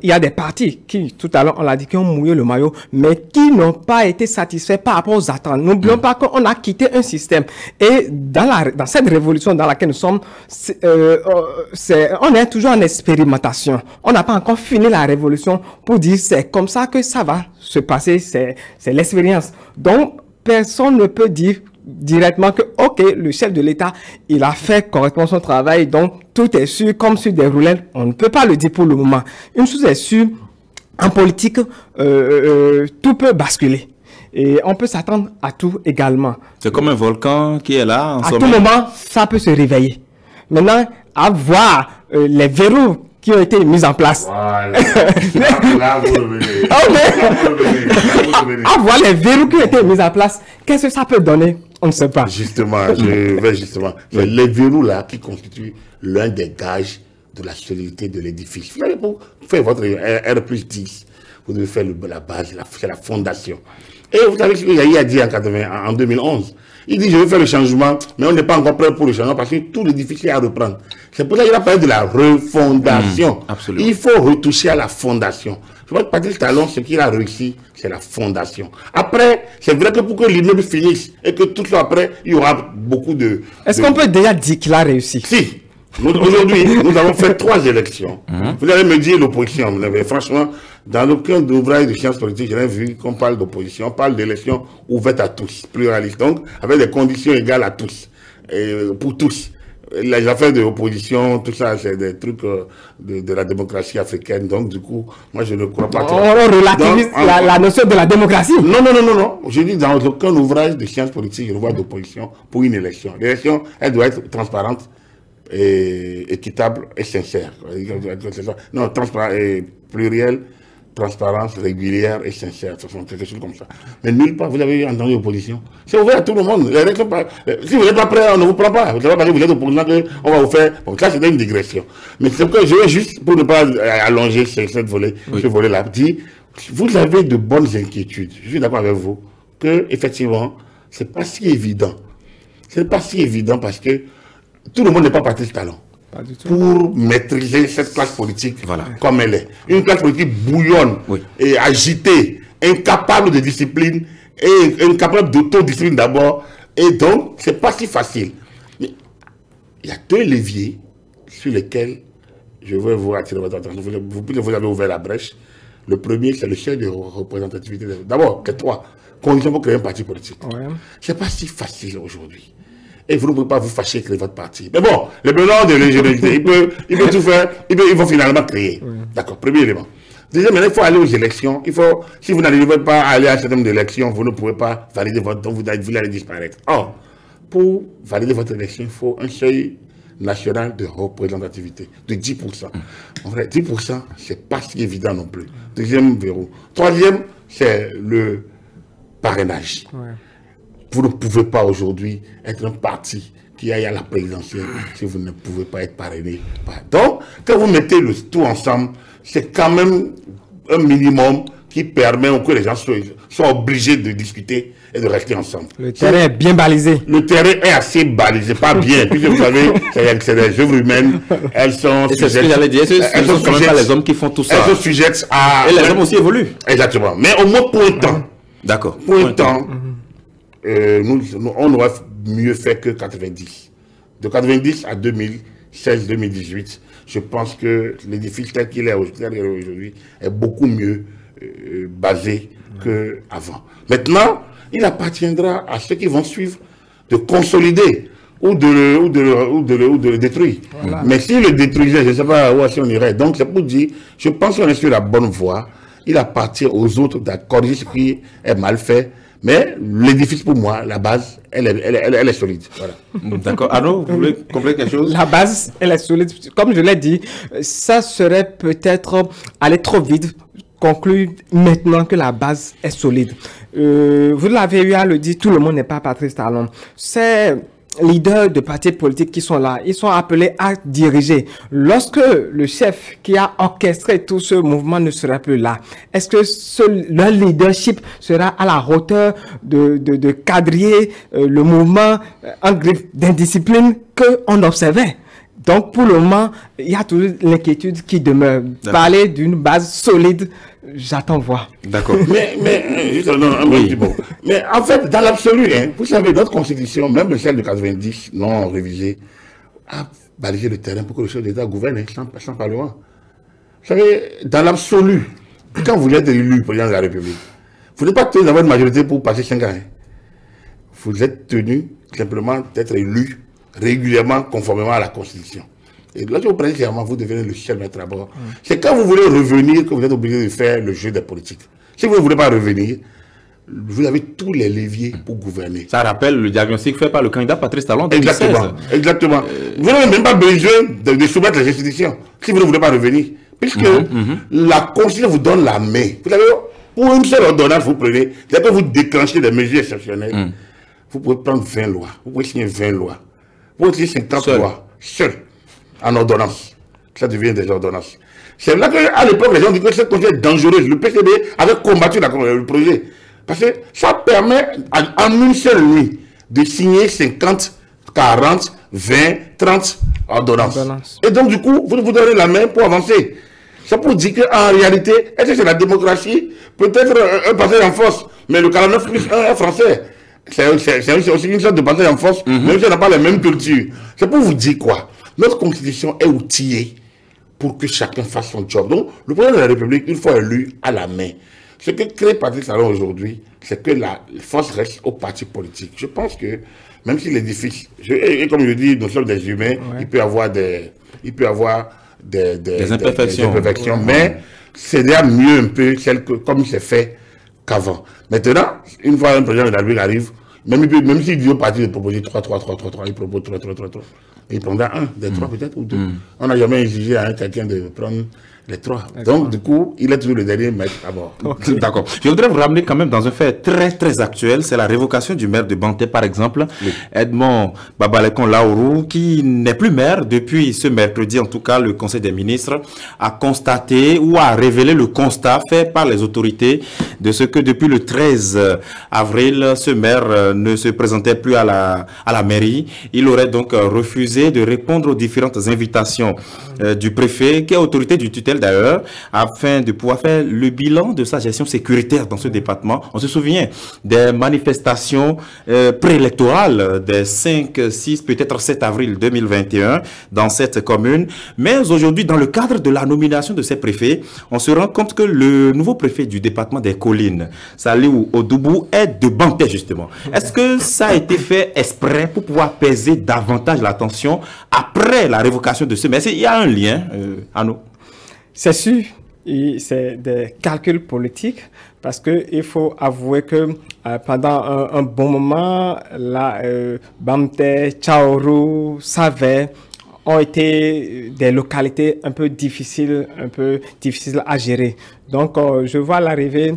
y a des partis qui, tout à l'heure, on l'a dit, qui ont mouillé le maillot, mais qui n'ont pas été satisfaits par rapport aux attentes. N'oublions pas qu'on a quitté un système. Et dans cette révolution dans laquelle nous sommes, on est toujours en expérimentation. On n'a pas encore fini la révolution pour dire c'est comme ça que ça va se passer, c'est l'expérience. Donc, personne ne peut dire directement que, ok, le chef de l'État, il a fait correctement son travail, donc tout est sûr, comme sur des roulettes. On ne peut pas le dire pour le moment. Une chose est sûre, en politique, tout peut basculer. Et on peut s'attendre à tout également. C'est comme un volcan qui est là en sommet. À tout moment, ça peut se réveiller. Maintenant, à voir les verrous qui ont été mis en place. Voilà. Là, vous revenez. À voir les verrous qui ont été mis en place, qu'est-ce que ça peut donner? On ne sait pas. Justement, je vais justement. Les verrous là qui constituent l'un des gages de la solidité de l'édifice. Vous faites votre R+10, vous devez faire la base, c'est la fondation. Et vous savez ce que Yahi a dit en 2011. Il dit, je veux faire le changement, mais on n'est pas encore prêt pour le changement parce que tout l'édifice est à reprendre. C'est pour ça qu'il a parlé de la refondation. Il faut retoucher à la fondation. Je crois que Patrice Talon, ce qu'il a réussi, c'est la fondation. Après, c'est vrai que pour que l'immeuble finisse et que tout soit après, il y aura beaucoup de... Est-ce qu'on peut déjà dire qu'il a réussi? Si. Aujourd'hui, nous avons fait 3 élections. Vous allez me dire l'opposition. Franchement, dans aucun ouvrage de sciences politiques, je n'ai vu qu'on parle d'opposition. On parle d'élections ouvertes à tous, pluralistes. Donc, avec des conditions égales à tous. Et pour tous. Les affaires de l'opposition, tout ça, c'est des trucs de la démocratie africaine. Donc, du coup, moi, je ne crois pas... On relativise la notion de la démocratie. Non, non, non, non, non. Je dis dans aucun ouvrage de sciences politiques, je ne vois d'opposition pour une élection. L'élection, elle doit être transparente, et équitable et sincère. Non, transparent et pluriel, transparence régulière et sincère, quelque chose comme ça. Mais nulle part, vous avez entendu l'opposition. C'est ouvert à tout le monde. Si vous n'êtes pas prêt, on ne vous prend pas. Vous n'avez pas vous êtes opposant, on va vous faire. Bon, ça, c'était une digression. Mais c'est pourquoi je vais juste, pour ne pas allonger ce volet-là, dire, vous avez de bonnes inquiétudes. Je suis d'accord avec vous que, effectivement, c'est pas si évident. C'est pas si évident parce que tout le monde n'est pas Patrice Talon pour maîtriser cette classe politique comme elle est. Une classe politique bouillonne et agitée, incapable de discipline et incapable d'autodiscipline d'abord. Et donc, c'est pas si facile. Mais il y a 2 leviers sur lesquels je veux vous attirer votre attention. Vous avez ouvert la brèche. Le premier, c'est le chef de représentativité. D'abord, les 3 conditions pour créer un parti politique. C'est pas si facile aujourd'hui. Et vous ne pouvez pas vous fâcher créer votre parti. Mais bon, le blanc de l'ingéniosité, il peut tout faire, il faut finalement créer. D'accord, premier élément. Deuxième élément, il faut aller aux élections. Si vous n'arrivez pas à aller à un certain nombre d'élections, vous ne pouvez pas valider votre... Donc vous allez disparaître. Or, pour valider votre élection, il faut un seuil national de représentativité de 10%. En vrai, 10%, c'est pas si évident non plus. Deuxième verrou. Troisième, c'est le parrainage. Vous ne pouvez pas aujourd'hui être un parti qui aille à la présidentielle si vous ne pouvez pas être parrainé. Donc, quand vous mettez le tout ensemble, c'est quand même un minimum qui permet que les gens soient obligés de discuter et de rester ensemble. Le terrain est bien balisé. Le terrain est assez balisé, pas bien. Puisque vous savez, c'est des œuvres humaines. Elles sont sujettes. C'est ce que j'allais dire. Elles sont quand même pas les hommes qui font tout ça. Elles sont sujettes à... Et les hommes aussi évoluent. Exactement. Mais au moins pour un temps. D'accord. Pour un temps. On aurait mieux fait que 90. De 90 à 2016-2018, je pense que l'édifice tel qu'il est aujourd'hui est beaucoup mieux basé qu'avant. Maintenant, il appartiendra à ceux qui vont suivre de consolider ou de le détruire. Mais s'il le détruisait, je ne sais pas où on irait. Donc c'est pour dire, je pense qu'on est sur la bonne voie. Il appartient aux autres d'accorder ce qui est mal fait. Mais l'édifice, pour moi, la base, elle est solide. Voilà. D'accord. Arnaud, vous voulez compléter quelque chose? La base, elle est solide. Comme je l'ai dit, ça serait peut-être aller trop vite, conclure maintenant que la base est solide. Vous l'avez eu à le dire, tout le monde n'est pas Patrice Talon. C'est... leaders de partis politiques qui sont là, ils sont appelés à diriger. Lorsque le chef qui a orchestré tout ce mouvement ne sera plus là, est-ce que leur leadership sera à la hauteur de quadriller le mouvement en griffe d'indiscipline qu'on observait? Donc, pour le moment, il y a toujours l'inquiétude qui demeure. Parler d'une base solide, j'attends voir. D'accord. Mais en fait, dans l'absolu, vous savez, notre constitution, même celle de 90, non révisée, a balayé le terrain pour que le chef d'État gouverne sans parlement. Vous savez, dans l'absolu, quand vous êtes élu président de la République, vous n'êtes pas tenu d'avoir une majorité pour passer 5 ans. Vous êtes tenu simplement d'être élu régulièrement conformément à la Constitution. Et lorsque vous prenez serment, vous devenez le chef maître à bord. C'est quand vous voulez revenir que vous êtes obligé de faire le jeu des politiques. Si vous ne voulez pas revenir, vous avez tous les leviers pour gouverner. Ça rappelle le diagnostic fait par le candidat Patrice Talon. Exactement. Exactement. Vous n'avez même pas besoin de soumettre les institutions si vous ne voulez pas revenir. Puisque la Constitution vous donne la main. Vous savez, pour une seule ordonnance, vous prenez, dès que vous déclenchez des mesures exceptionnelles, vous pouvez prendre 20 lois. Vous pouvez signer 20 lois. Vous pouvez signer 50 lois. Seul. En ordonnance. Ça devient des ordonnances. C'est là qu'à l'époque, les gens disent que cette constitution est dangereuse. Le PCB avait combattu le projet. Parce que ça permet en une seule nuit de signer 50, 40, 20, 30 ordonnances. Et donc, du coup, vous donnez la main pour avancer. C'est pour dire qu'en réalité, est-ce que c'est la démocratie? Peut-être un passage en force, mais le 49+1 est français. C'est aussi une sorte de passage en force, même si on n'a pas la même culture. C'est pour vous dire quoi? Notre constitution est outillée pour que chacun fasse son job. Donc, le président de la République, une fois élu, à la main. Ce que crée Patrice Talon aujourd'hui, c'est que la force reste aux partis politiques. Je pense que, même s'il est difficile, et comme je dis, nous sommes des humains, il peut y avoir des imperfections, mais c'est déjà mieux un peu comme c'est fait qu'avant. Maintenant, une fois un président de la République arrive, même s'il dit au parti de proposer 3, il propose 3. Il prendra un des 3 peut-être ou 2. On n'a jamais exigé à quelqu'un de prendre les 3. Donc, du coup, il est toujours le dernier maître à bord. Okay. D'accord. Je voudrais vous ramener quand même dans un fait très actuel. C'est la révocation du maire de Banté, par exemple, Edmond Babalekon Laourou, qui n'est plus maire depuis ce mercredi. En tout cas, le Conseil des ministres a constaté ou a révélé le constat fait par les autorités de ce que depuis le 13 avril, ce maire ne se présentait plus à la mairie. Il aurait donc refusé de répondre aux différentes invitations du préfet, qui est autorité du tutel d'ailleurs, afin de pouvoir faire le bilan de sa gestion sécuritaire dans ce département. On se souvient des manifestations préélectorales des 5, 6, peut-être 7 avril 2021 dans cette commune. Mais aujourd'hui, dans le cadre de la nomination de ces préfets, on se rend compte que le nouveau préfet du département des Collines, Saliou Odoubou, est de Banté justement. Est-ce que ça a été fait exprès pour pouvoir peser davantage l'attention après la révocation de ce maire? Il y a un lien, Arnaud? C'est sûr, c'est des calculs politiques parce qu'il faut avouer que pendant un bon moment, Banté, Tchaourou, Savé ont été des localités un peu difficiles à gérer. Donc, je vois l'arrivée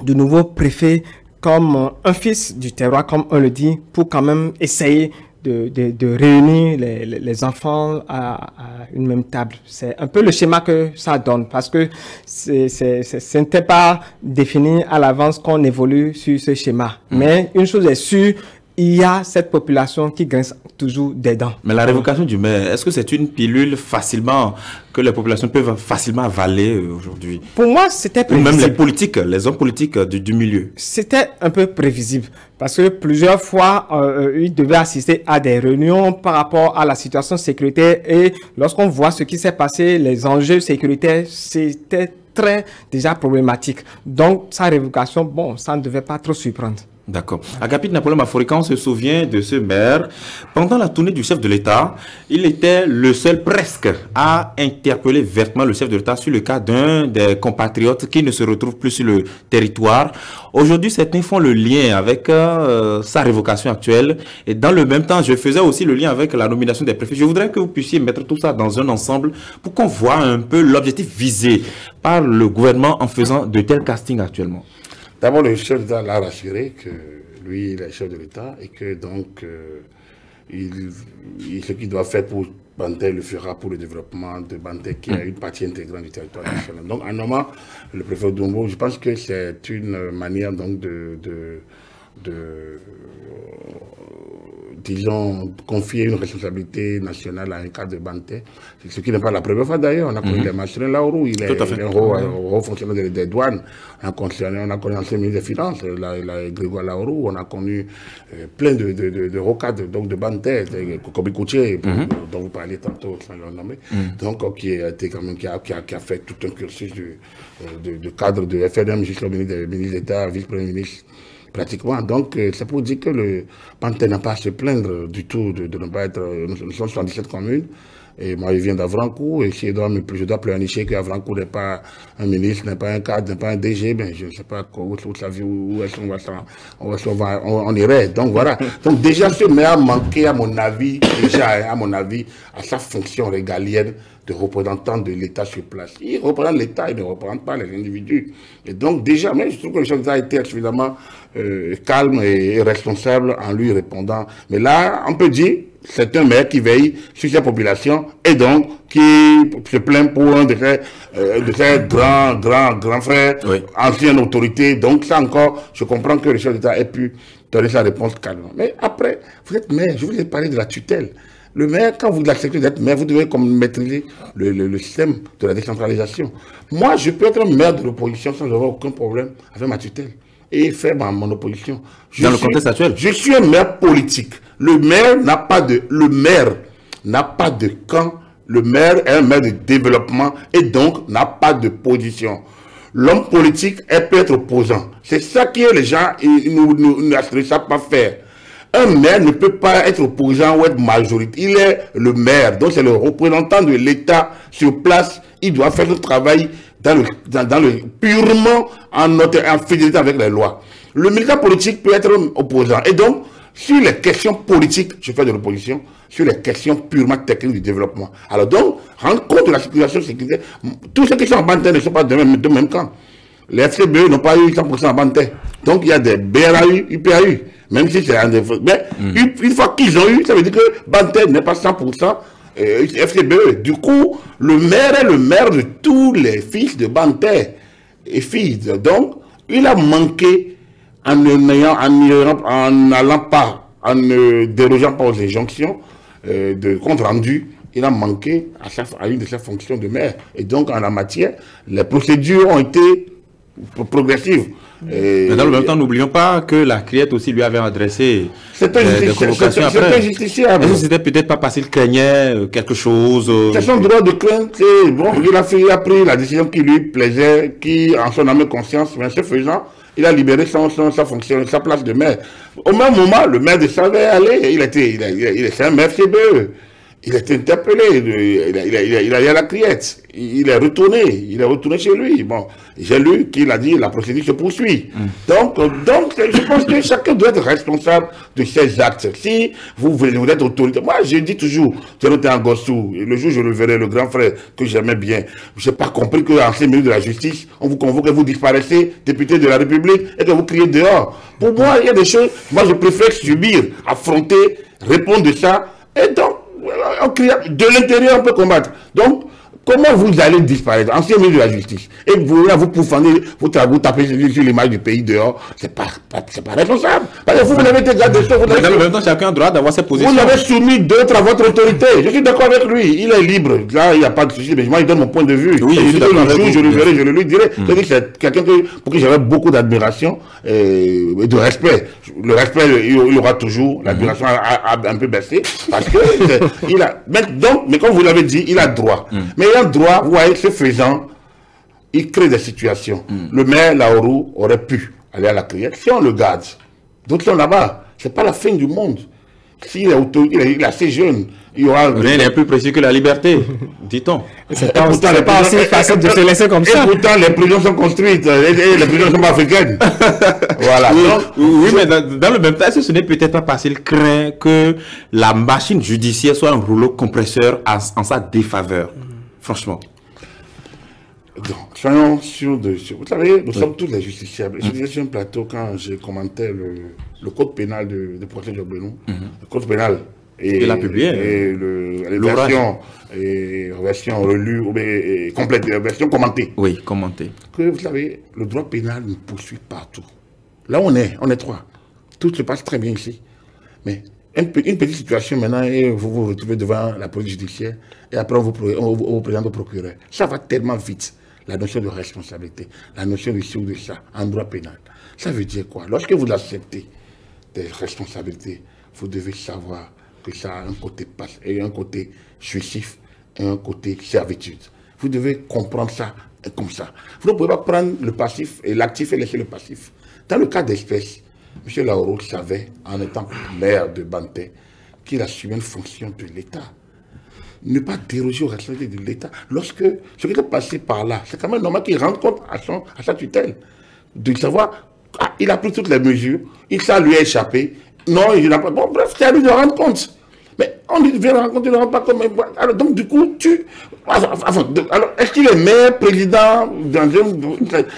du nouveau préfet comme un fils du terroir, comme on le dit, pour quand même essayer de réunir les enfants à une même table. C'est un peu le schéma que ça donne parce que ce n'était pas défini à l'avance qu'on évolue sur ce schéma. Mais une chose est sûre, il y a cette population qui grince toujours des dents. Mais la révocation du maire, est-ce que c'est une pilule que les populations peuvent facilement avaler aujourd'hui? Pour moi, c'était prévisible. Ou même les hommes politiques du milieu. C'était un peu prévisible parce que plusieurs fois, ils devaient assister à des réunions par rapport à la situation sécuritaire et lorsqu'on voit ce qui s'est passé, les enjeux sécuritaires, c'était déjà problématique. Donc, sa révocation, bon, ça ne devait pas trop surprendre. D'accord. Agapit Napoléon Maforika, on se souvient de ce maire. Pendant la tournée du chef de l'État, il était le seul presque à interpeller vertement le chef de l'État sur le cas d'un des compatriotes qui ne se retrouve plus sur le territoire. Aujourd'hui, certains font le lien avec sa révocation actuelle. Et dans le même temps, je faisais aussi le lien avec la nomination des préfets. Je voudrais que vous puissiez mettre tout ça dans un ensemble pour qu'on voit un peu l'objectif visé par le gouvernement en faisant de tels castings actuellement. D'abord, le chef d'État l'a rassuré que lui, il est chef de l'État et que donc, ce qu'il doit faire pour Banté le fera pour le développement de Banté, qui est une partie intégrante du territoire national. Donc, en nommant le préfet Doumbou, je pense que c'est une manière donc disons, confier une responsabilité nationale à un cadre de Banté. Ce qui n'est pas la première fois d'ailleurs. On a connu les Marcelin Laourou, il est un haut fonctionnaire des douanes. On a connu l'ancien ministre des Finances, Grégoire Laourou. On a connu plein de hauts cadres donc de Banté, Kobi Koutier, dont vous parliez tantôt, sans le nommer. Donc, qui a fait tout un cursus de cadre de FNM jusqu'au ministre d'État, vice-premier ministre. Pratiquement. Donc, c'est pour dire que le Banté n'a pas à se plaindre du tout de ne pas être... Nous sommes 77 communes. Et moi, je viens d'Avrancourt. Et si je dois pleurnicher qu'Avrancourt n'est pas un ministre, n'est pas un cadre, n'est pas un DG, ben, je ne sais pas où est-ce qu'on irait. Donc, voilà. Donc, déjà, ce maire a manqué, à mon avis, à sa fonction régalienne de représentant de l'État sur place. Il représente l'État, il ne représente pas les individus. Et donc, déjà, mais je trouve que le chef d'État a été suffisamment calme et responsable en lui répondant. Mais là, on peut dire, c'est un maire qui veille sur sa population et donc qui se plaint pour un de ses grands frères, ancienne autorité. Donc ça encore, je comprends que le chef d'État ait pu donner sa réponse calmement. Mais après, vous êtes maire, je vous ai parlé de la tutelle. Le maire, quand vous acceptez d'être maire, vous devez comme maîtriser le système de la décentralisation. Moi, je peux être maire de l'opposition sans avoir aucun problème avec ma tutelle et faire mon opposition. Dans le contexte actuel. Je suis un maire politique. Le maire n'a pas de camp. Le maire est un maire de développement et donc n'a pas de position. L'homme politique peut être opposant. C'est ça que les gens ne savent pas faire. Un maire ne peut pas être opposant ou être majoritaire. Il est le maire, donc c'est le représentant de l'État sur place. Il doit faire le travail purement en fidélité avec les lois. Le militant politique peut être opposant. Et donc, sur les questions politiques, je fais de l'opposition. Sur les questions purement techniques du développement. Alors donc, rendre compte de la situation sécuritaire, tous ceux qui sont en Banté ne sont pas de même camp. Les FCBE n'ont pas eu 100% en Banté. Donc, il y a des BRAU, UPAU. Même si c'est un défaut. Mais une fois qu'ils ont eu, ça veut dire que Banté n'est pas 100% FCBE. Du coup, le maire est le maire de tous les fils de Banté et filles. Donc, il a manqué en ne dérogeant pas aux injonctions de compte rendu. Il a manqué à une de ses fonctions de maire. Et donc, en la matière, les procédures ont été progressives. Mais dans le même temps, n'oublions pas que la criette aussi lui avait adressé des convocations après. Justiciable. C'était peut-être pas parce qu'il craignait quelque chose. C'est son droit de crainte. Bon, il a pris la décision qui lui plaisait, qui en son âme et conscience, mais ce faisant, il a libéré sa fonction, sa place de maire. Au même moment, le maire de Savé allait, il est un maire FCBE. Il a été interpellé, il a allé à la criette, il est retourné chez lui. Bon, j'ai lu qu'il a dit la procédure se poursuit. Donc, je pense que chacun doit être responsable de ses actes. Si vous êtes autorité, moi je dis toujours, Jonathan Gossou, le jour où je le verrai, le grand frère que j'aimais bien, je n'ai pas compris qu'en 5 minutes de la justice, on vous convoque et vous disparaissez, député de la République, et que vous criez dehors. Pour moi, il y a des choses, moi je préfère subir, affronter, répondre de ça, et donc, de l'intérieur, on peut combattre. Donc, comment vous allez disparaître en 5 minutes de la justice? Et vous pourfendez, vous tapez sur l'image du pays dehors, c'est pas responsable. Parce que vous n'avez été garde de sceaux. Dans le même temps, chacun a le droit d'avoir ses positions. Vous avez soumis d'autres à votre autorité. Je suis d'accord avec lui. Il est libre. Là, il n'y a pas de souci. Mais moi, il donne mon point de vue. Oui, je le verrai, je le lui dirai. Je dis que c'est quelqu'un pour qui j'avais beaucoup d'admiration et de respect. Le respect, il aura toujours. L'admiration a un peu baissé. Parce que mais comme vous l'avez dit, il a droit. Mais il a droit, vous voyez, ce faisant, il crée des situations. Le maire Laourou aurait pu aller à la criette. Si on le garde, d'autres sont là-bas. Ce n'est pas la fin du monde. S'il est assez jeune, il y aura... Rien n'est plus précis que la liberté, dit-on. C'est pas aussi facile de se laisser comme ça. Et pourtant, les prisons sont construites et les prisons ne sont pas africaines. Voilà. Oui, mais dans le même temps, ce n'est peut-être pas parce qu'il craint que la machine judiciaire soit un rouleau compresseur en sa défaveur. Franchement. Donc, soyons sûrs de... Vous savez, nous sommes tous les justiciables. Je disais sur un plateau, quand j'ai commenté le code pénal de Procès Jobbenou, le code pénal, il a publié. Et les versions relues, complètes, les versions commentées. Oui, commentées. Que vous savez, le droit pénal nous poursuit partout. Là, on est trois. Tout se passe très bien ici. Mais une petite situation maintenant, et vous vous retrouvez devant la police judiciaire, et après on vous présente au procureur. Ça va tellement vite. La notion de responsabilité, la notion de ci ou de ça, en droit pénal. Ça veut dire quoi? Lorsque vous acceptez des responsabilités, vous devez savoir que ça a un côté passif, et un côté jouissif, et un côté servitude. Vous devez comprendre ça comme ça. Vous ne pouvez pas prendre le passif et l'actif et laisser le passif. Dans le cas d'espèce, M. Laourou savait, en étant maire de Banté, qu'il assumait une fonction de l'État. Ne pas déroger aux responsabilités de l'État. Lorsque ce qui est passé par là, c'est quand même normal qu'il rende compte à sa tutelle. De savoir, il a pris toutes les mesures, ça lui a échappé. Non, il n'a pas. Bon, bref, c'est à lui de rendre compte. Mais on lui vient rendre compte, il ne rend pas compte. Alors, donc, du coup, alors, est-ce qu'il est maire, président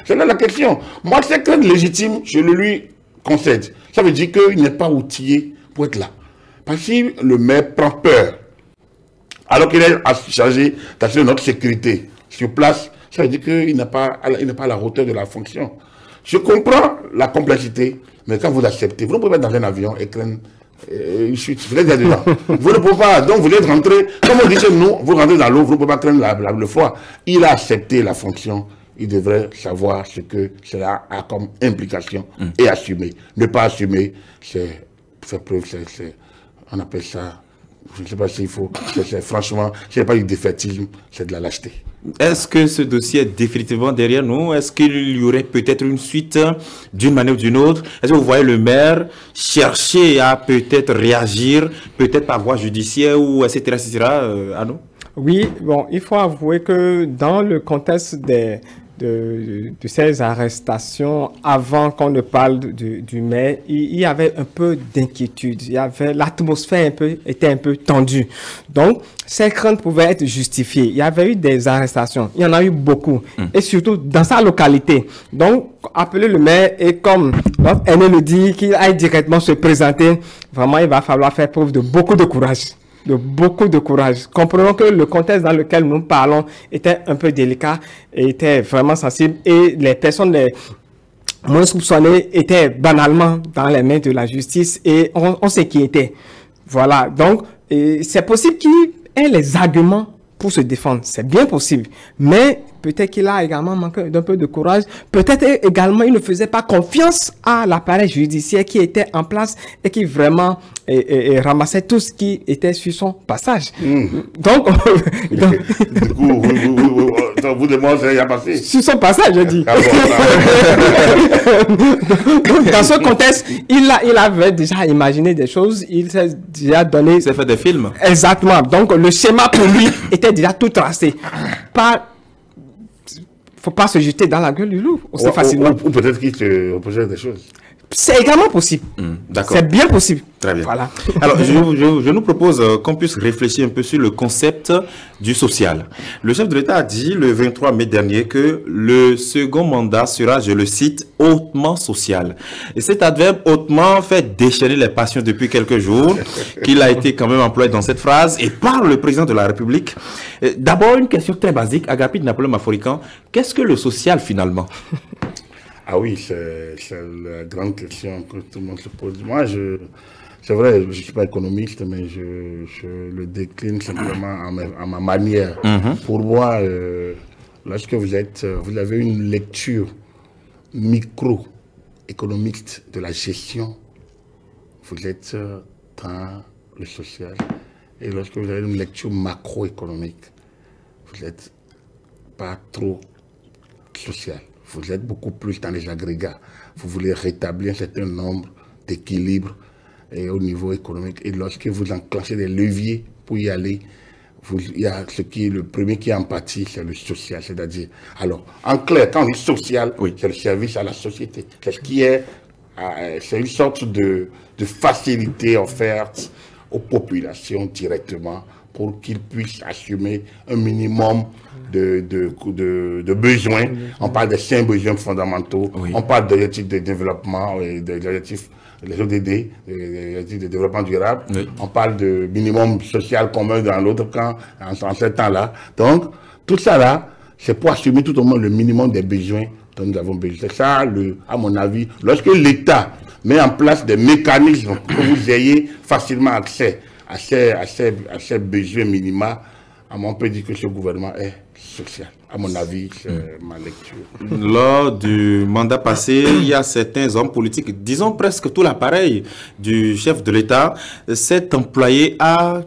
c'est là la question. Moi, c'est que légitime, je le lui concède. Ça veut dire qu'il n'est pas outillé pour être là. Parce que le maire prend peur, alors qu'il est chargé d'assurer notre sécurité sur place, ça veut dire qu'il n'est pas à la hauteur de la fonction. Je comprends la complexité, mais quand vous acceptez, vous ne pouvez pas être dans un avion et craindre une chute. Vous êtes dedans. Vous ne pouvez pas, donc vous êtes rentré, comme on dit chez nous, vous rentrez dans l'eau, vous ne pouvez pas craindre le froid. Il a accepté la fonction, il devrait savoir ce que cela a comme implication et assumer. Ne pas assumer, c'est faire preuve, on appelle ça, je ne sais pas s'il faut, franchement, ce n'est pas du défaitisme, c'est de la lâcheté. Est-ce que ce dossier est définitivement derrière nous? Est-ce qu'il y aurait peut-être une suite d'une manière ou d'une autre? Est-ce que vous voyez le maire chercher à peut-être réagir, peut-être par voie judiciaire ou etc. etc. Arnaud? Oui, bon, il faut avouer que dans le contexte de ces arrestations, avant qu'on ne parle du maire, il y avait un peu d'inquiétude. L'atmosphère était un peu tendue. Donc, ces craintes pouvaient être justifiées. Il y avait eu des arrestations. Il y en a eu beaucoup. Et surtout dans sa localité. Donc, appeler le maire et comme notre aîné le dit, qu'il aille directement se présenter, vraiment, il va falloir faire preuve de beaucoup de courage. Comprenons que le contexte dans lequel nous parlons était un peu délicat et était vraiment sensible et les personnes les moins soupçonnées étaient banalement dans les mains de la justice et on s'inquiétait. Voilà, donc c'est possible qu'il ait les arguments pour se défendre, c'est bien possible, mais peut-être qu'il a également manqué d'un peu de courage, peut-être également il ne faisait pas confiance à l'appareil judiciaire qui était en place et qui vraiment ramassait tout ce qui était sur son passage. Donc, du coup, vous demandez, il a passé. Sur son passage, je dis. Donc, dans ce contexte, il avait déjà imaginé des choses, il s'est déjà donné... Il s'est fait des films. Exactement. Donc, le schéma pour lui était déjà tout tracé. Faut pas se jeter dans la gueule du loup aussi facilement. Ou peut-être qu'il te reprochait des choses. C'est également possible. D'accord. C'est bien possible. Très bien. Voilà. Alors, je nous propose qu'on puisse réfléchir un peu sur le concept du social. Le chef de l'État a dit le 23 mai dernier que le second mandat sera, je le cite, hautement social. Et cet adverbe hautement fait déchaîner les passions depuis quelques jours, qu'il a été quand même employé dans cette phrase et par le président de la République. D'abord, une question très basique. Agapit Napoléon Maforican, qu'est-ce que le social finalement? Ah oui, c'est la grande question que tout le monde se pose. Moi, c'est vrai, je ne suis pas économiste, mais je le décline simplement à ma manière. Pour moi, lorsque vous avez une lecture micro-économique de la gestion, vous êtes dans le social. Et lorsque vous avez une lecture macroéconomique, vous n'êtes pas trop social. Vous êtes beaucoup plus dans les agrégats. Vous voulez rétablir un certain nombre d'équilibres au niveau économique. Et lorsque vous enclenchez des leviers pour y aller, il y a le premier qui est empathie, c'est le social. C'est-à-dire, alors, en clair, quand on dit social, c'est le service à la société. C'est une sorte de facilité offerte aux populations directement pour qu'ils puissent assumer un minimum de besoins. On parle des 5 besoins fondamentaux. On parle d'objectifs de développement, des objectifs, les ODD, des objectifs de développement durable. On parle de minimum social commun dans l'autre camp, en ce temps-là. Donc, tout ça là, c'est pour assumer tout au moins le minimum des besoins dont nous avons besoin. C'est ça, à mon avis, lorsque l'État met en place des mécanismes pour que vous ayez facilement accès à ces besoins minima, on peut dire que ce gouvernement est social. À mon avis, c'est ma lecture. Lors du mandat passé, il y a certains hommes politiques, disons presque tout l'appareil du chef de l'État, s'est employé à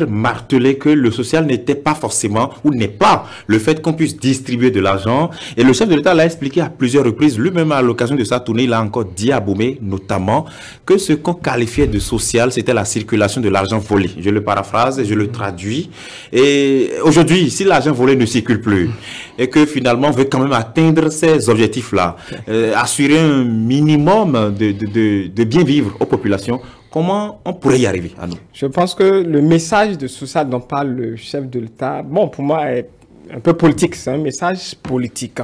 marteler que le social n'était pas forcément, ou n'est pas, le fait qu'on puisse distribuer de l'argent. Et le chef de l'État l'a expliqué à plusieurs reprises. Lui-même, à l'occasion de sa tournée, il a encore dit à Bomé, notamment, que ce qu'on qualifiait de social, c'était la circulation de l'argent volé. Je le paraphrase et je le traduis. Et aujourd'hui, si l'argent volé ne circule plus, et que finalement, on veut quand même atteindre ces objectifs-là, assurer un minimum de bien vivre aux populations, comment on pourrait y arriver à nous? Je pense que le message de social dont parle le chef de l'État, bon, pour moi, est un peu politique, c'est un message politique.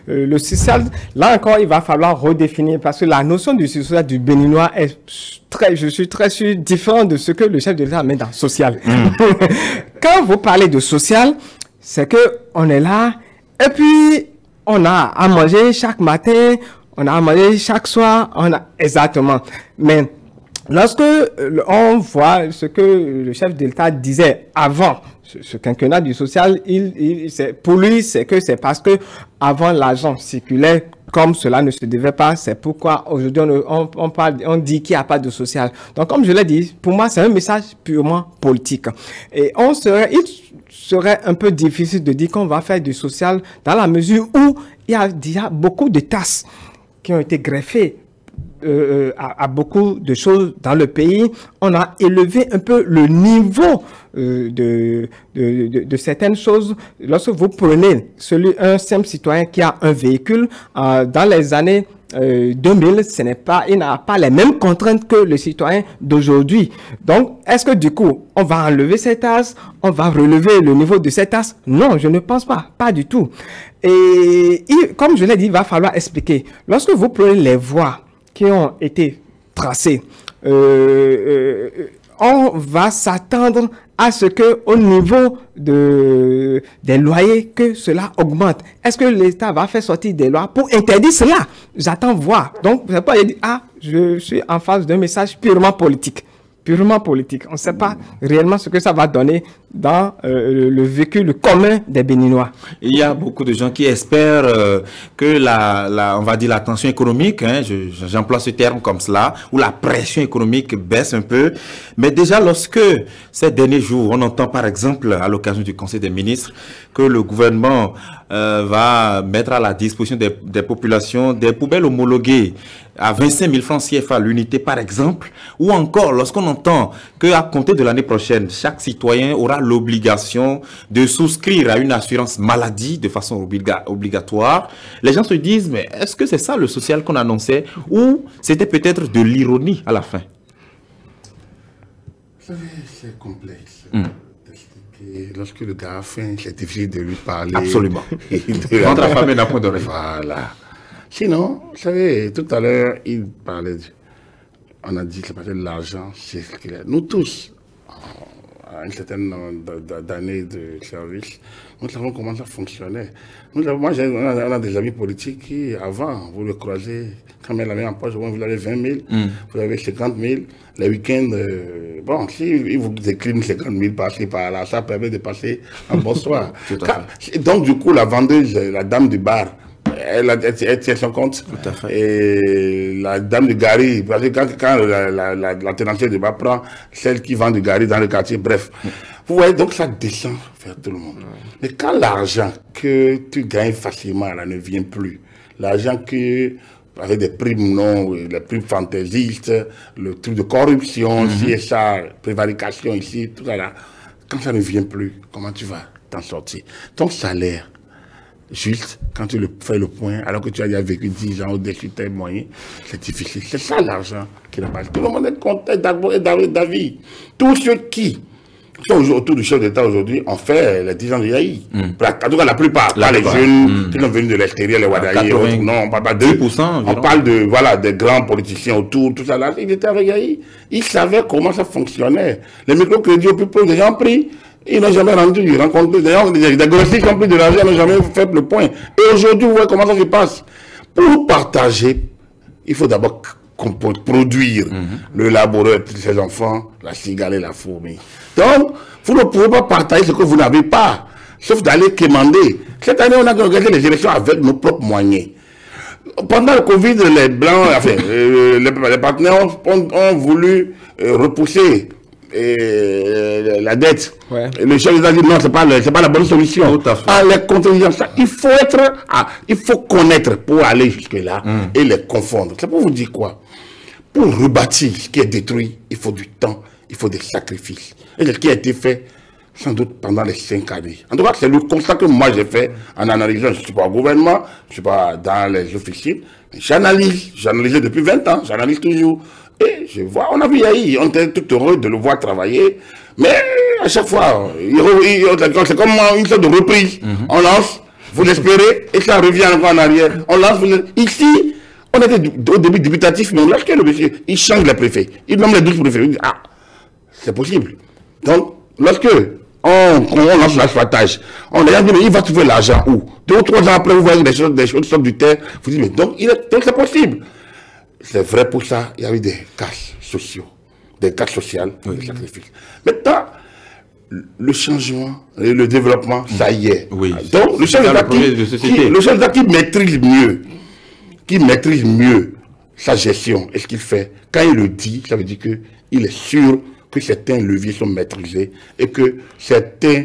Le social, là encore, il va falloir redéfinir parce que la notion du social du béninois est je suis très sûr, différent de ce que le chef de l'État met dans social. Quand vous parlez de social, c'est que on est là et puis on a à manger chaque matin, on a à manger chaque soir, exactement. Mais lorsque on voit ce que le chef de l'État disait avant ce quinquennat du social, pour lui, c'est parce que avant l'argent circulait comme cela ne se devait pas. C'est pourquoi aujourd'hui on dit qu'il n'y a pas de social. Donc comme je l'ai dit, pour moi c'est un message purement politique. Et il serait un peu difficile de dire qu'on va faire du social dans la mesure où il y a déjà beaucoup de tasses qui ont été greffées à beaucoup de choses dans le pays. On a élevé un peu le niveau de certaines choses. Lorsque vous prenez un simple citoyen qui a un véhicule, dans les années 2000, il n'a pas les mêmes contraintes que le citoyen d'aujourd'hui. Donc, est-ce que du coup, on va enlever cette tasse, on va relever le niveau de cette tasse? Non, je ne pense pas, pas du tout. Et comme je l'ai dit, il va falloir expliquer. Lorsque vous prenez les voies qui ont été tracées, on va s'attendre à ce que au niveau des loyers, que cela augmente. Est-ce que l'État va faire sortir des lois pour interdire cela? J'attends voir. Donc, c'est pas dire, je suis en face d'un message purement politique. Purement politique. On ne sait pas réellement ce que ça va donner dans le véhicule commun des Béninois. Il y a beaucoup de gens qui espèrent que on va dire la tension économique, j'emploie ce terme comme cela, ou la pression économique baisse un peu. Mais déjà, lorsque ces derniers jours, on entend par exemple à l'occasion du Conseil des ministres que le gouvernement va mettre à la disposition des populations des poubelles homologuées à 25 000 francs CFA l'unité par exemple, ou encore lorsqu'on entend qu'à compter de l'année prochaine, chaque citoyen aura l'obligation de souscrire à une assurance maladie de façon obligatoire, les gens se disent, mais est-ce que c'est ça le social qu'on annonçait ou c'était peut-être de l'ironie à la fin? Vous savez, c'est complexe. Lorsque le gars a faim, c'est difficile de lui parler. Absolument. Ventre affamé n'a point d'oreille. Voilà. Sinon, vous savez, tout à l'heure, il parlait, on a dit que l'argent circulaire. Nous tous, à une certaine d'années de service, nous savons comment ça fonctionnait. Moi, on a des amis politiques qui, avant, vous le croisez, quand même la main en poche, vous avez 20 000, vous avez 50 000, les week-ends, bon, si vous déclinent 50 000 par-ci, par-là, ça permet de passer un bon soir. Donc, du coup, la vendeuse, la dame du bar, elle tient son compte. Tout à fait. Et la dame de Gary, parce que quand la tenancière de bar prend celle qui vend du Gary dans le quartier, bref. Vous voyez, donc ça descend vers tout le monde. Mais quand l'argent que tu gagnes facilement, là, ne vient plus, l'argent que, avec des primes non, les primes fantaisistes, le truc de corruption, CSA, prévarication ici, tout ça là, quand ça ne vient plus, comment tu vas t'en sortir? Ton salaire, juste quand tu fais le point, alors que tu as déjà vécu 10 ans au-dessus de tes moyens, c'est difficile. C'est ça l'argent qui n'a pas. Tout le monde est content d'avis. Tous ceux qui sont autour du chef d'État aujourd'hui ont fait les 10 ans de Yahi. En tout cas, la plupart, pas les jeunes qui sont venus de l'extérieur, les Wadaï, non, on parle pas d'eux. On parle de, voilà, des grands politiciens autour, tout ça là. Ils étaient avec Yahi. Ils savaient comment ça fonctionnait. Les microcrédits au plus pauvres, les gens ont pris. Ils n'ont jamais rendu, rencontré, d'ailleurs, des grossistes qui ont pris de l'argent, ils n'ont jamais fait le point. Et aujourd'hui, vous voyez comment ça se passe. Pour partager, il faut d'abord produire le laboureur de ses enfants, la cigale et la fourmi. Donc, vous ne pouvez pas partager ce que vous n'avez pas, sauf d'aller quémander. Cette année, on a organisé les élections avec nos propres moyens. Pendant le Covid, les Blancs, enfin, les partenaires ont voulu repousser la dette. Ouais. Le chef d'État dit non, c'est pas la bonne solution. Les contingents, il faut connaître pour aller jusque là et les confondre. C'est pour vous dire quoi? Pour rebâtir ce qui est détruit, il faut du temps, il faut des sacrifices. Et ce qui a été fait, sans doute pendant les 5 années. En tout cas, c'est le constat que moi j'ai fait en analysant. Je ne suis pas au gouvernement, je ne suis pas dans les officines, mais j'analyse. J'analyse depuis 20 ans, j'analyse toujours. Et je vois, on a vu Yahi, on était tout heureux de le voir travailler. Mais à chaque fois, c'est comme une sorte de reprise. On lance, vous l'espérez, et ça revient encore en arrière. On lance, ici, on était au début dubitatif, mais lorsque le monsieur, il change les préfets, il nomme les 12 préfets, il dit, ah, c'est possible. Donc, lorsque on lance l'asphaltage, on a dit, mais il va trouver l'argent où? 2 ou 3 ans après, vous voyez des choses sortent du terre, vous dites, mais donc c'est possible. C'est vrai, pour ça, il y a eu des casses sociaux, des casses sociales, des sacrifices. Maintenant, le changement et le développement, ça y est. Oui. Donc, le chef d'État qui maîtrise mieux sa gestion et ce qu'il fait, quand il le dit, ça veut dire qu'il est sûr que certains leviers sont maîtrisés et que certains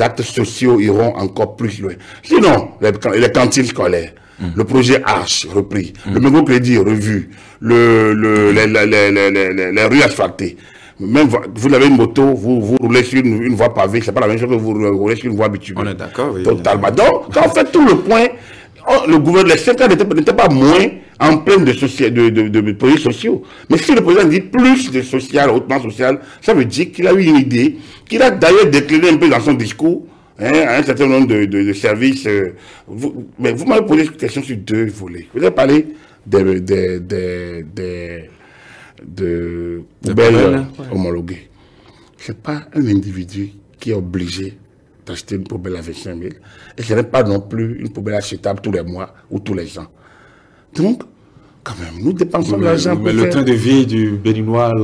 actes sociaux iront encore plus loin. Sinon, les cantines scolaires, le projet Arche repris, le microcrédit revu, les rues asphaltées. Même vous avez une moto, vous roulez sur une voie pavée, c'est pas la même chose que vous roulez sur une voie bitumineux. On est d'accord, oui. Totalement. Donc, quand on fait tout le point, le gouvernement, les 5 ans n'étaient pas moins en pleine de projets sociaux. Mais si le président dit plus de social, hautement social, ça veut dire qu'il a eu une idée, qu'il a d'ailleurs décliné un peu dans son discours, un certain nombre de services. Mais vous m'avez posé une question sur 2 volets. Vous avez parlé de poubelles homologuées. Ce n'est pas un individu qui est obligé d'acheter une poubelle à 25 000 et ce n'est pas non plus une poubelle achetable tous les mois ou tous les ans. Donc, quand même, nous dépensons de l'argent pour le train de vie du Béninois...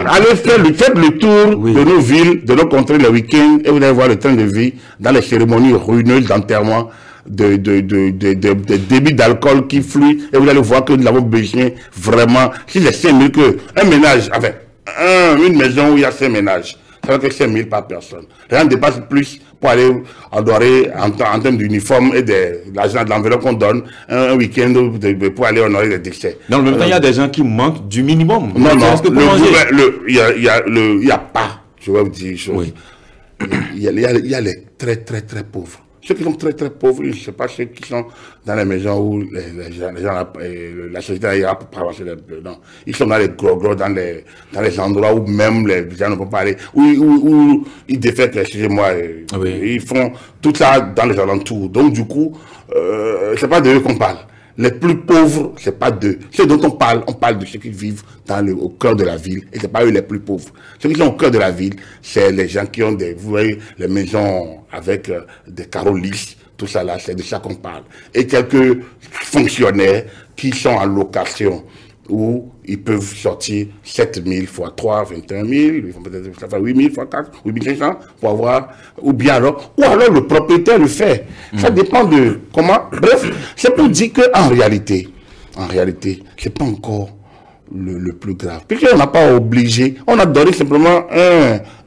Allez faire le tour de nos villes, de nos contrées le week-end et vous allez voir le train de vie dans les cérémonies ruineuses d'enterrement, de débit d'alcool qui fluent et vous allez voir que nous avons besoin vraiment, si c'est 5 000 que un ménage, enfin, une maison où il y a 5 ménages, ça veut dire que 5 000 par personne. Rien ne dépasse plus pour aller honorer en termes d'uniforme et de l'argent de l'enveloppe qu'on donne un week-end pour aller honorer les décès. Dans le même temps, il y a des gens qui manquent du minimum. Non, il n'y a pas, je vais vous dire une chose. Oui. Il y a les très pauvres. Ceux qui sont très pauvres, je ne sais pas ceux qui sont dans les maisons où les gens la société ira pour avancer dedans. Ils sont dans les gros, dans les endroits où même les gens ne peuvent pas aller, où ils défèrent, excusez-moi, ils font tout ça dans les alentours. Donc du coup, c'est pas de eux qu'on parle. Les plus pauvres, c'est pas d'eux. Ceux dont on parle de ceux qui vivent au cœur de la ville, et c'est pas eux les plus pauvres. Ceux qui sont au cœur de la ville, c'est les gens qui ont vous voyez, les maisons avec des carreaux lisses, tout ça là, c'est de ça qu'on parle. Et quelques fonctionnaires qui sont en location, où ils peuvent sortir 7 000 x 3, 21 000, ils vont peut-être faire 8 000 x 4, 8 500 pour avoir, ou alors le propriétaire le fait. Ça dépend de comment. Bref, c'est pour dire qu'en réalité, c'est pas encore le plus grave. Puisqu'on n'a pas obligé, on a donné simplement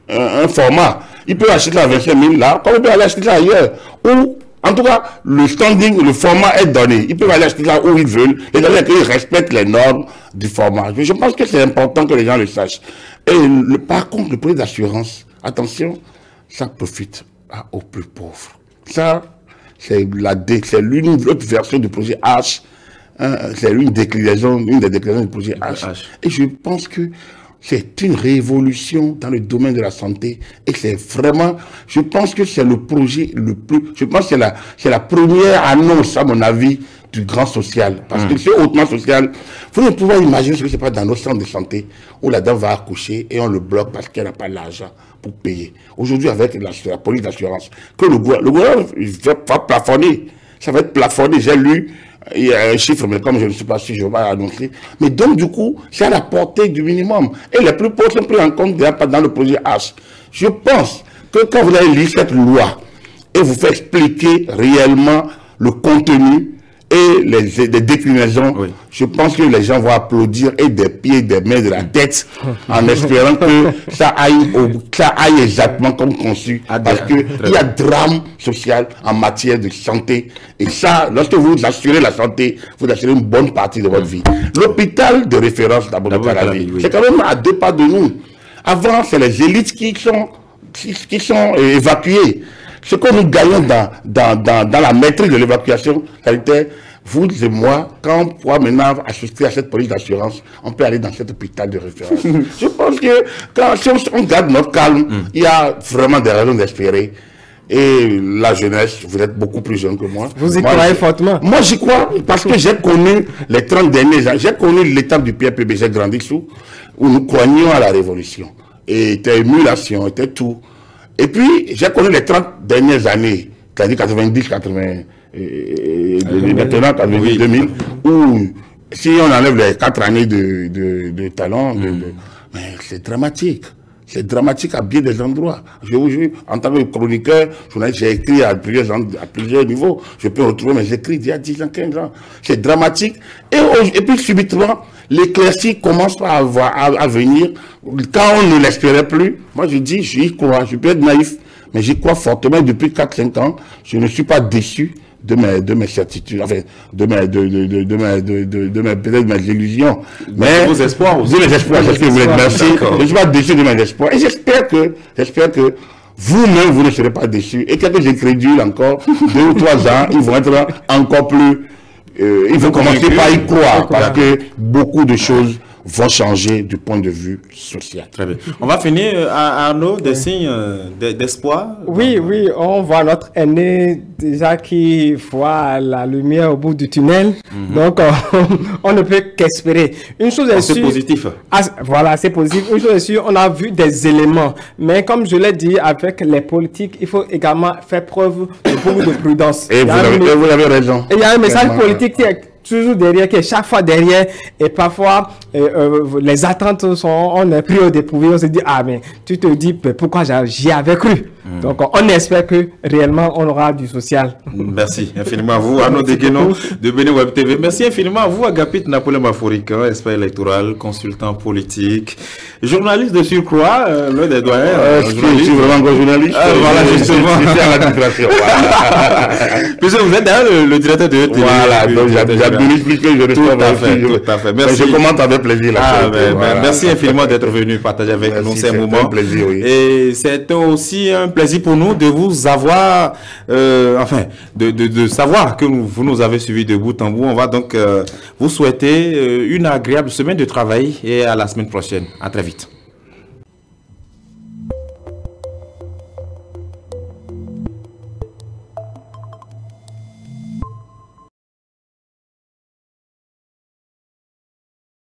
un format. Il peut acheter à 25 000 là, comme il peut aller acheter ça ailleurs. Ou en tout cas, le standing, le format est donné. Ils peuvent aller acheter ça où ils veulent. Et d'ailleurs, qu'ils respectent les normes du format. Je pense que c'est important que les gens le sachent. Et par contre, le projet d'assurance, attention, ça profite aux plus pauvres. Ça, c'est l'une autre version du projet H. C'est une des déclinaisons du projet H. Et je pense que c'est une révolution dans le domaine de la santé et c'est vraiment, je pense que c'est le projet le plus, je pense que c'est la première annonce, à mon avis, du grand social. Parce que c'est hautement social. Vous ne pouvez pas imaginer ce que c'est pas dans nos centres de santé où la dame va accoucher et on le bloque parce qu'elle n'a pas l'argent pour payer. Aujourd'hui, avec la police d'assurance, que le gouvernement va plafonner. Ça va être plafonné. J'ai lu, il y a un chiffre, mais comme je ne sais pas si je vais annoncer. Mais donc, du coup, c'est à la portée du minimum. Et les plus pauvres sont pris en compte déjà dans le projet H. Je pense que quand vous allez lire cette loi et vous faites expliquer réellement le contenu et les déclinaisons, je pense que les gens vont applaudir et des pieds, des mains, de la tête, en espérant que ça aille exactement comme conçu. Parce qu'il y a drame social en matière de santé. Et ça, lorsque vous assurez la santé, vous assurez une bonne partie de votre vie. L'hôpital de référence d'Abomey-Calavi, c'est quand même à 2 pas de nous. Avant, c'est les élites qui sont évacuées. Ce que nous gagnons dans la maîtrise de l'évacuation sanitaire, vous et moi, quand on pourra maintenant assister à cette police d'assurance, on peut aller dans cet hôpital de référence. Je pense que quand on garde notre calme, il y a vraiment des raisons d'espérer. Et la jeunesse, vous êtes beaucoup plus jeune que moi. Vous y croyez fortement? Moi, j'y crois parce que j'ai connu les 30 derniers ans. J'ai connu l'étape du PRPB, j'ai grandi sous, où nous croyons à la révolution. Et était émulation, était tout. Et puis, j'ai connu les 30 dernières années, c'est-à-dire 90, 80, maintenant 90, 2000, où si on enlève les 4 années de talent, mais c'est dramatique. C'est dramatique à bien des endroits. Je vous jure, en tant que chroniqueur, j'ai écrit à plusieurs niveaux. Je peux retrouver mes écrits d'il y a 10 ans, 15 ans. C'est dramatique. Et puis, subitement, l'éclaircie commence à venir. Quand on ne l'espérait plus, moi je dis, j'y crois. Je peux être naïf, mais j'y crois fortement. Depuis 4-5 ans, je ne suis pas déçu de mes certitudes, enfin, de mes illusions. Mais vos espoirs aussi. De mes espoirs, c'est ce que vous êtes. Merci. Je ne suis pas déçu de mes espoirs. Et j'espère que vous-même, vous ne serez pas déçus. Et quelques incrédules encore, 2 ou 3 ans, ils vont être encore plus, ils vont commencer par y croire, parce que beaucoup de choses vont changer du point de vue social. Très bien. On va finir, Arnaud, des signes d'espoir. Oui, on voit notre aîné déjà qui voit la lumière au bout du tunnel. Donc, on ne peut qu'espérer. Une chose est sûre. C'est positif. Voilà, c'est positif. Une chose est sûre, on a vu des éléments. Mais comme je l'ai dit, avec les politiques, il faut également faire preuve de beaucoup de prudence. Et vous avez raison. Et il y a un message politique qui est toujours derrière, qui est chaque fois derrière, et parfois les attentes sont, on est pris au dépourvu, on se dit, ah mais tu te dis pourquoi j'y avais cru. Donc on espère que réellement on aura du social. Merci infiniment à vous, Arnaud Degueno de Bénin Web TV. Merci infiniment à vous, Agapit Napoléon Maforicain, expert électoral, consultant politique, journaliste de surcroît, l'un des doyens. Je suis vraiment un journaliste. Voilà, justement. Puisque vous êtes d'ailleurs le directeur de TV. Voilà, donc j'administre que je reçois. Tout à fait. Merci. Je commente avec plaisir. Merci infiniment d'être venu partager avec nous ces moments. Un plaisir, oui. Et c'est aussi un plaisir pour nous de vous avoir, de savoir que vous nous avez suivis de bout en bout. On va donc vous souhaiter une agréable semaine de travail et à la semaine prochaine. À très vite.